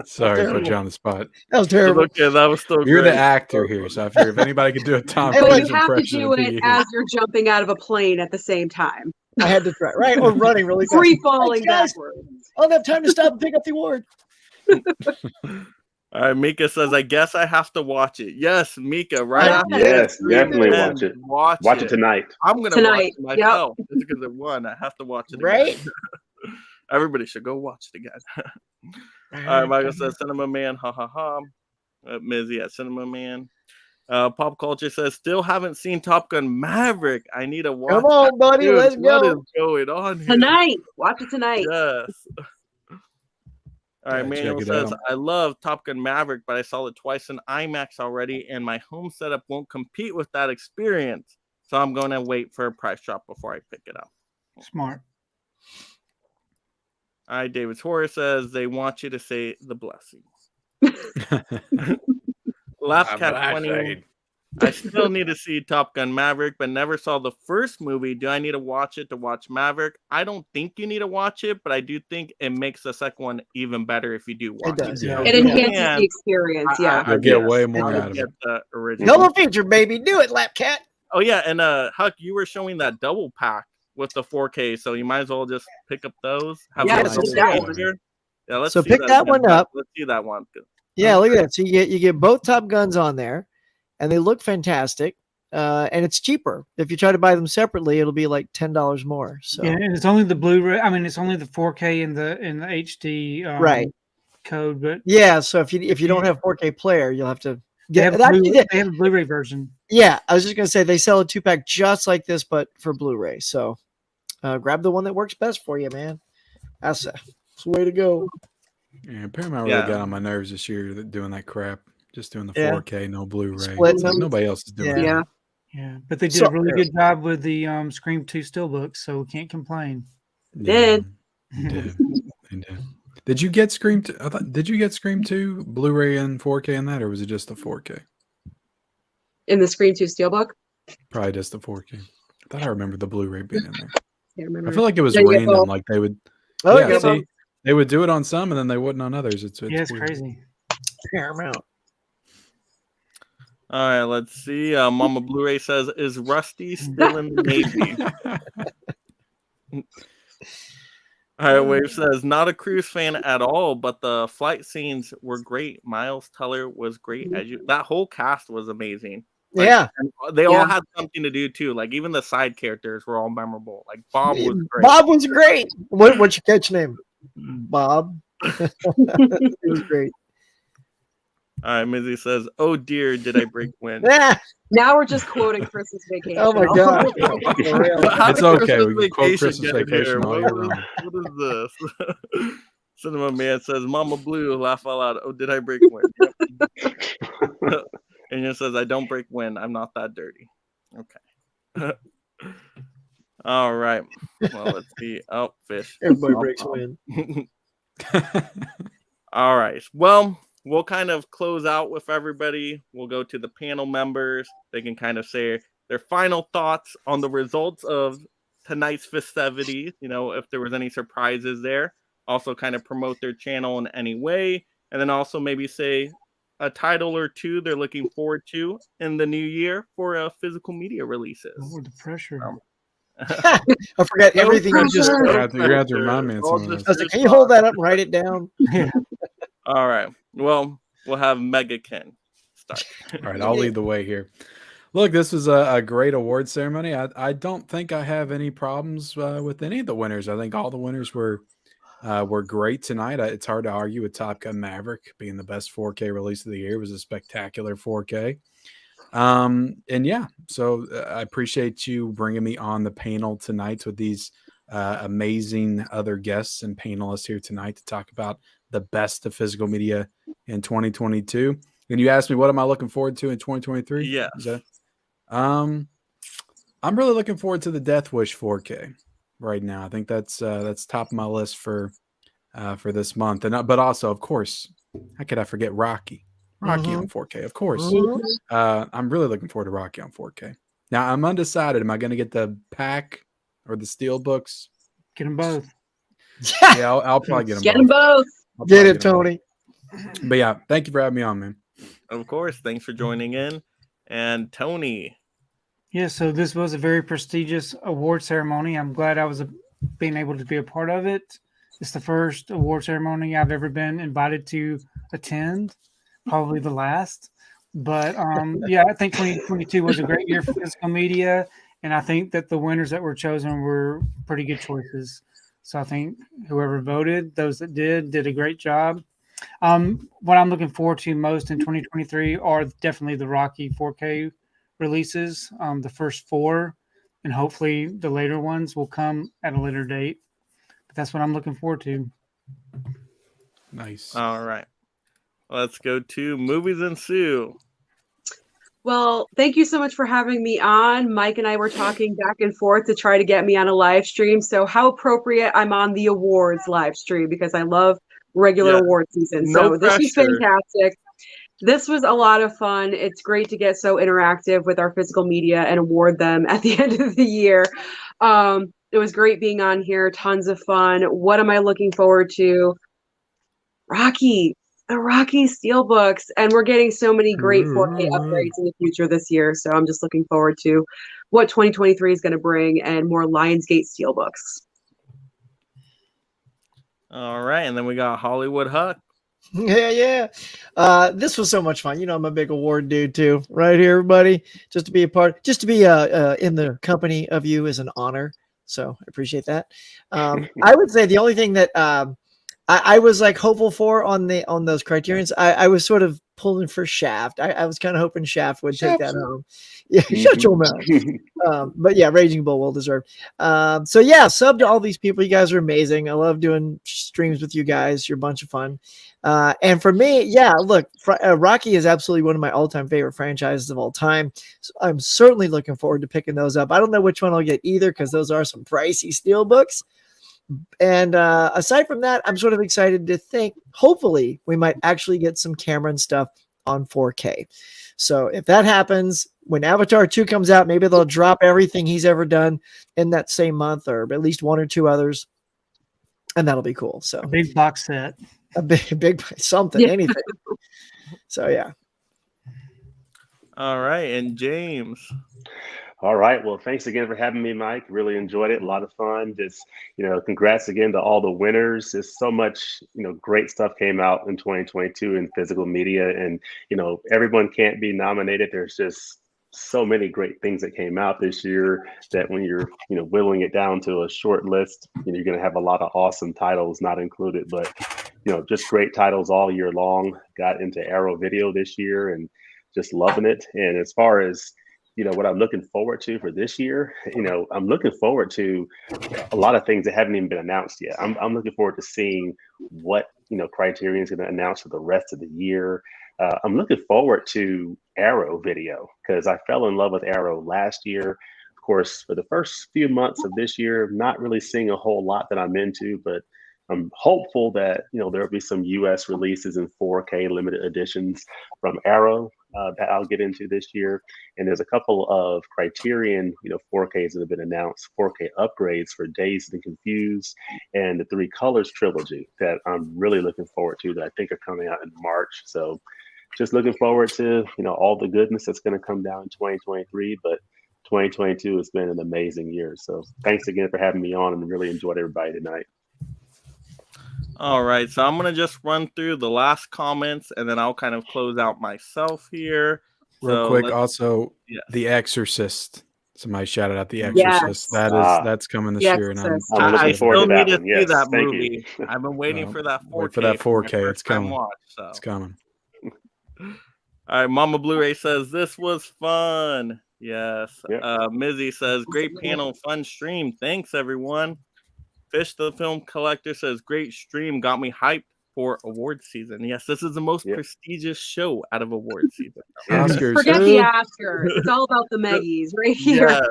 Sorry, put you on the spot. That was terrible. Okay, that was still You're great. the actor here, so I figure if anybody could do a Tom Hey, But look, Cruise you have to impression, do it'd it be you. as you're jumping out of a plane at the same time. I had to try, right? Or running really fast. Free falling Thanks, guys. backwards. I don't have time to stop and pick up the award. All right, Mika says, I guess I have to watch it. Yes, Mika, right Yes, after Yes, this, definitely man, watch it. Watch Watch it tonight. I'm gonna Tonight, watch it yep. myself just because it won. I have to watch it Right? again. Everybody should go watch it again. All right, Michael says, Cinema Man, ha ha ha. Mizzy at Cinema Man. Pop Culture says, still haven't seen Top Gun Maverick. I need to watch Come on, buddy. Dude, Let's what is go. going on here? Tonight. Watch it tonight. Yes. All right, Gotta Manuel check it says, out. I love Top Gun Maverick, but I saw it twice in IMAX already, and my home setup won't compete with that experience. So I'm going to wait for a price drop before I pick it up. Smart. All right, David Torres says, they want you to say the blessings. Laughcat 20. I still need to see Top Gun Maverick, but never saw the first movie. Do I need to watch it to watch Maverick? I don't think you need to watch it, but I do think it makes the second one even better if you do watch It does. Yeah. It enhances the experience. Yeah. You'll get way more I out of get it. the original. Double feature, baby. Do it, Lap Cat. Oh yeah, and Huck, you were showing that double pack with the 4K, so you might as well just pick up those. Have Yeah, a let's double do that one. feature. Yeah, let's So see pick that again, one Huck. up. Let's see that one. Yeah, look at that. So you get both Top Guns on there, and they look fantastic. And it's cheaper. If you try to buy them separately, it'll be like $10 more. So Yeah, and it's only the Blu-ray. I mean, it's only the 4K and the HD right. code, but Yeah. So if you don't have 4K player, you'll have to they get have, actually, they have a Blu-ray version. yeah, I was just gonna say they sell a 2-pack just like this, but for Blu-ray. So grab the one that works best for you, man. That's the way to go. Yeah, Paramount really got on my nerves this year doing that crap. Just doing the Yeah. 4K, no Blu-ray. Splitting It's like them. nobody else is doing Yeah. that. Yeah, but they did So- a really good job with the Scream 2 steelbooks, so we can't complain. Did. They did. They did. Did you get Scream 2? Did you get Scream 2 Blu-ray and 4K in that, or was it just the 4K? In the Scream 2 Steelbook? Probably just the 4K. I thought I remember the Blu-ray being in there. Can't remember. I feel like it was Yeah, you get random. both. Like they would, Oh, yeah, yeah, see, they would do it on some and then they wouldn't on others. It's Yeah, it's weird. crazy. Paramount. All right, let's see. Mama Blu-ray says, is Rusty still in the Navy? All right, Wave says, not a cruise fan at all, but the flight scenes were great. Miles Teller was great. That whole cast was amazing. Like, Yeah. and they all Yeah. had something to do too. Like even the side characters were all memorable. Like Bob was great. Bob was great. What's your catch name? Bob. It was great. All right, Mizzy says, "Oh dear, did I break wind?" Ah, Now we're just quoting Christmas Vacation. oh my god. For real. How It's did okay, Christmas we can quote Vacation Christmas get Vacation here? all year long. What is this? Cinema Man says, "Mama Blue, laugh out loud. Oh, did I break wind?" Yep. And it says, "I don't break wind. I'm not that dirty." Okay. All right. Well, let's see. Oh, fish. Everybody breaks wind. All right. Well, we'll kind of close out with everybody. We'll go to the panel members. They can kind of say their final thoughts on the results of tonight's festivities. You know, if there was any surprises there. Also kind of promote their channel in any way. And then also maybe say a title or two they're looking forward to in the new year for physical media releases. Oh, the pressure. I forgot everything you just You're said. gonna have to remind me of All some of just I was like, can you hold that up and write it down? Yeah. All right. Well, we'll have Megys start. All right, I'll lead the way here. Look, this was a great award ceremony. I don't think I have any problems with any of the winners. I think all the winners were great tonight. It's hard to argue with Top Gun Maverick being the best 4K release of the year. It was a spectacular 4K. And yeah, so I appreciate you bringing me on the panel tonight with these amazing other guests and panelists here tonight to talk about the best of physical media in 2022. And you asked me, what am I looking forward to in 2023? Yes. I'm really looking forward to the Death Wish 4K right now. I think that's top of my list for this month. And but also, of course, how could I forget Rocky? Rocky on 4K, of course. I'm really looking forward to Rocky on 4K. Now I'm undecided. Am I going to get the pack or the steel books? Get them both. Yeah, I'll probably get them Get them both. I'll Get probably it, them both. Tony. But yeah, thank you for having me on, man. Of course. Thanks for joining in. And Tony. Yeah, so this was a very prestigious award ceremony. I'm glad I was being able to be a part of it. It's the first award ceremony I've ever been invited to attend, probably the last. But yeah, I think 2022 was a great year for physical media, and I think that the winners that were chosen were pretty good choices. So I think whoever voted, those that did a great job. What I'm looking forward to most in 2023 are definitely the Rocky 4K releases, the first 4, and hopefully the later ones will come at a later date. But that's what I'm looking forward to. Nice. All right. Let's go to Movies and Sue. Well, thank you so much for having me on. Mike and I were talking back and forth to try to get me on a live stream. So how appropriate I'm on the awards live stream because I love regular award season. No So this was pressure. fantastic. This was a lot of fun. It's great to get so interactive with our physical media and award them at the end of the year. It was great being on here. Tons of fun. What am I looking forward to? The Rocky Steelbooks. And we're getting so many great 4K upgrades in the future this year. So I'm just looking forward to what 2023 is going to bring and more Lionsgate Steelbooks. All right. And then we got Hollywood Huck. Yeah. This was so much fun. You know, I'm a big award dude too, right here, everybody. Just to be in the company of you is an honor. So I appreciate that. I would say the only thing that I was like hopeful for on those criterions, I was sort of pulling for Shaft. I was kind of hoping Shaft would take that home. Yeah, shut your mouth. But yeah, Raging Bull well deserved. So yeah, sub to all these people. You guys are amazing. I love doing streams with you guys. You're a bunch of fun. And for me, yeah, look, Rocky is absolutely one of my all-time favorite franchises of all time. So I'm certainly looking forward to picking those up. I don't know which one I'll get either because those are some pricey steel books. And aside from that, I'm sort of excited to think, hopefully, we might actually get some Cameron stuff on 4K. So if that happens, when Avatar 2 comes out, maybe they'll drop everything he's ever done in that same month, or at least one or two others. And that'll be cool. So a big box set. A big something, anything. So yeah. All right. And James. All right. Well, thanks again for having me, Mike. Really enjoyed it. A lot of fun. Just, congrats again to all the winners. There's so much, great stuff came out in 2022 in physical media. And, everyone can't be nominated. There's just so many great things that came out this year that when you're, whittling it down to a short list, you're going to have a lot of awesome titles not included. But, just great titles all year long. Got into Arrow Video this year and just loving it. And as far as, what I'm looking forward to for this year, I'm looking forward to a lot of things that haven't even been announced yet. I'm looking forward to seeing what, Criterion is going to announce for the rest of the year. I'm looking forward to Arrow Video because I fell in love with Arrow last year. Of course, for the first few months of this year, not really seeing a whole lot that I'm into, but I'm hopeful that, there'll be some US releases in 4K limited editions from Arrow that I'll get into this year. And there's a couple of Criterion, 4Ks that have been announced, 4K upgrades for Dazed and Confused and the Three Colors trilogy that I'm really looking forward to that I think are coming out in March. So just looking forward to, all the goodness that's going to come down in 2023, but 2022 has been an amazing year. So thanks again for having me on and really enjoyed everybody tonight. All right, so I'm going to just run through the last comments, and then I'll kind of close out myself here. Real quick, also, The Exorcist. Somebody shouted out The Exorcist. Yes. That's coming this year, and I'm I still need to see that Thank movie. I've been waiting for that 4K. Wait for that 4K. It's coming. So. It's coming. All right, Mama Blu-ray says, this was fun. Yes. Yep. Mizzy says, great panel, fun stream. Thanks, everyone. Fish the Film Collector says, great stream, got me hyped for award season. Yes, this is the most prestigious show out of award season. Oscars. Forget the Oscars. It's all about the Megys right here.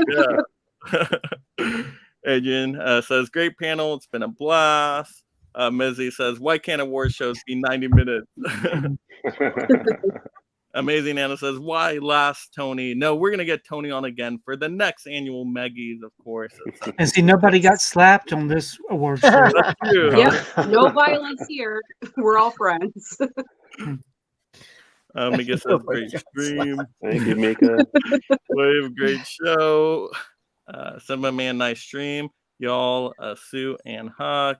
Yeah. Adrian says, great panel. It's been a blast. Mizzy says, why can't award shows be 90 minutes? Amazing Anna says, why last Tony? No, we're going to get Tony on again for the next annual Megys, of course. And see, nobody got slapped on this award show. That's true. Yep, no violence here. We're all friends. Mika says, great stream. Thank you, Mika. Wave, great show. Simba Man, nice stream. Y'all, Sue and Huck.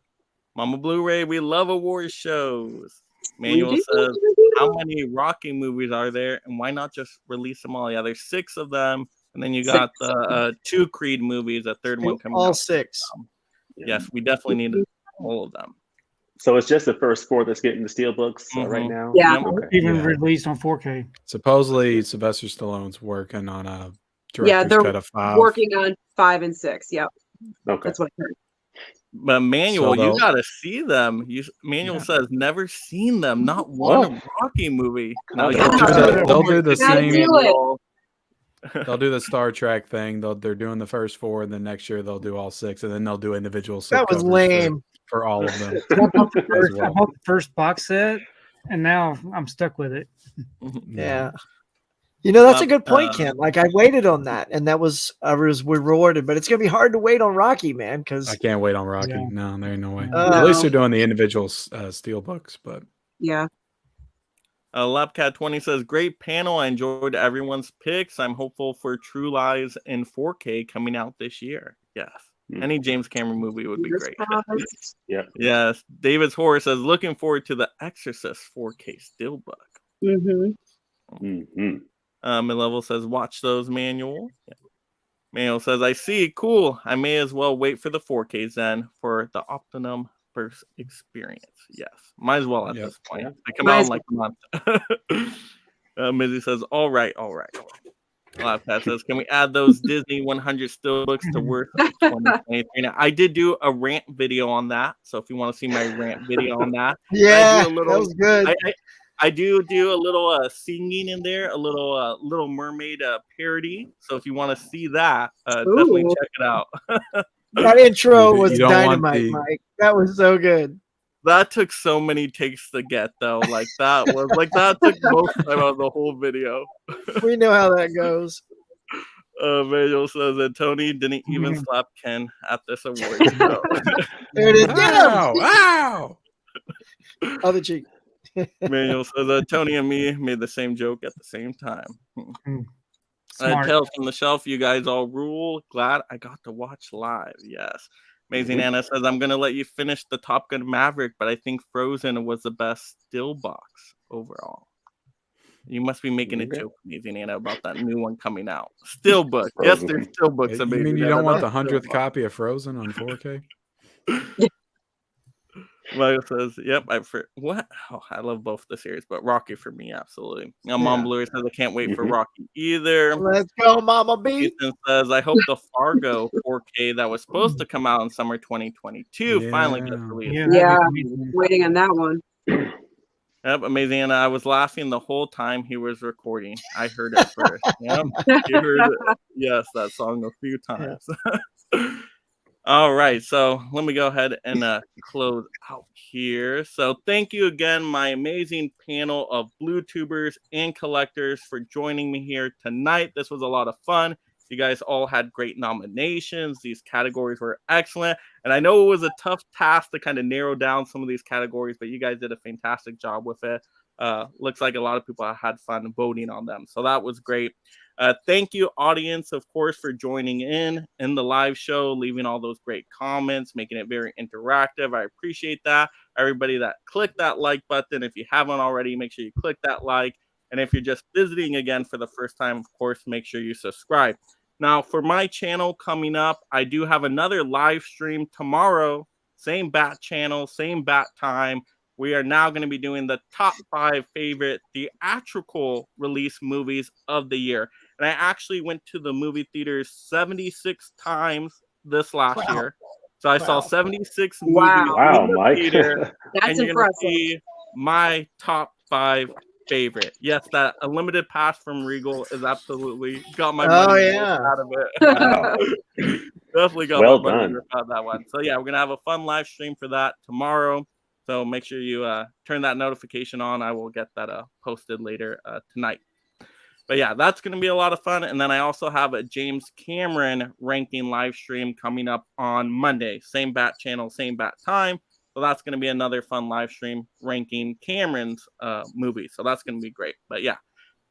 Mama Blu-ray, we love award shows. Manuel says, how many Rocky movies are there, and why not just release them all? Yeah, there's 6 of them, and then you got the 2 Creed movies, a third one coming out. All 6. Yes, we definitely need all of them. So it's just the first 4 that's getting the steelbooks right now? Yeah. Okay. Even released on 4K. Supposedly, Sylvester Stallone's working on a director's they're cut of 5. working on 5 and 6. Yep. Okay. That's what I heard. But Manuel, So you gotta see them. Manuel says never seen them, not one Rocky movie. No, They'll do the Gotta same. do it. They'll do the Star Trek thing. They're doing the first 4, and then next year they'll do all 6, and then they'll do individual. That was slipcovers lame. for all of them. I bought as well. the first box set, and now I'm stuck with it. Yeah. You know, that's a good point, uh, Ken. Like, I waited on that, and that was I was rewarded. But it's gonna be hard to wait on Rocky, man. Because I can't wait on Rocky. Yeah. No, there ain't no way. Oh. At least they're doing the individual steel books, but Yeah. Lapcat20 says, great panel. I enjoyed everyone's picks. I'm hopeful for True Lies in 4K coming out this year. Yes. Any James Cameron movie would be great. Yeah. Yes. David's Horror says, looking forward to the Exorcist 4K steelbook. Mm-hmm. Mid-level says, watch those, Manuel. Yeah. Manuel says, I see. Cool. I may as well wait for the 4Ks then for the optimum first experience. Yes. Might as well at this point. They come out in like a month. Mizzy says, all right. Pat says, can we add those Disney 100 steelbooks to worth of 2023? Now, I did do a rant video on that. So if you want to see my rant video on that, yeah, that was good. I do a little singing in there, a little mermaid parody. So if you want to see that, definitely check it out. That intro was dynamite, Mike. That was so good. That took so many takes to get though. That took most time out of the whole video. We know how that goes. Manuel says that Tony didn't even slap Ken at this award show. There it is. Wow! Other cheek. Manuel says Tony and me made the same joke at the same time. Tales from the Shelf, you guys all rule. Glad I got to watch live. Yes. Amazing Anna says, I'm going to let you finish the Top Gun Maverick, but I think Frozen was the best still box overall. You must be making a joke, Amazing Anna, about that new one coming out. Still book. Yes, there's still books. You mean you don't want the 100th copy of Frozen on 4K? Michael says, yep, what? Oh, I love both the series, but Rocky for me, absolutely. Mom Bluey says, I can't wait for Rocky either. Let's go, Mama B. Ethan says, I hope the Fargo 4K that was supposed to come out in summer 2022 finally gets released. Yeah, waiting on that one. Yep, Amazing Anna. I was laughing the whole time he was recording. I heard it first. Yep, you heard it. Yes, that song a few times. All right, so let me go ahead and close out here. So thank you again, my amazing panel of blue tubers and collectors for joining me here tonight. This was a lot of fun. You guys all had great nominations. These categories were excellent. And I know it was a tough task to kind of narrow down some of these categories, but you guys did a fantastic job with it. Looks like a lot of people had fun voting on them. So that was great. Thank you, audience, of course, for joining in the live show, leaving all those great comments, making it very interactive. I appreciate that. Everybody that clicked that like button, if you haven't already, make sure you click that like. And if you're just visiting again for the first time, of course, make sure you subscribe. Now, for my channel coming up, I do have another live stream tomorrow. Same bat channel, same bat time. We are now going to be doing the top 5 favorite theatrical release movies of the year. And I actually went to the movie theaters 76 times this last year. So I saw Wow. 76 Wow. movies Wow, in the Mike. theater, That's and you're gonna impressive. see my top 5 favorite. Yes, that unlimited pass from Regal is absolutely got my Oh money yeah. out of it. Wow. Definitely got Well my money done. worth out of that one. So yeah, we're gonna have a fun live stream for that tomorrow. So make sure you turn that notification on. I will get that posted later tonight. But yeah, that's going to be a lot of fun. And then I also have a James Cameron ranking live stream coming up on Monday. Same bat channel, same bat time. So that's going to be another fun live stream ranking Cameron's movie. So that's going to be great. But yeah,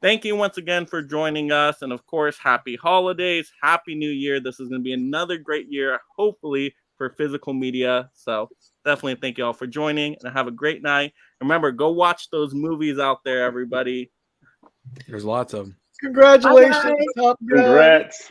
thank you once again for joining us. And of course, happy holidays, happy new year. This is going to be another great year, hopefully, for physical media. So definitely thank you all for joining and have a great night. Remember, go watch those movies out there, everybody. There's lots of them. Congratulations, Bye, Top Gun. Congrats.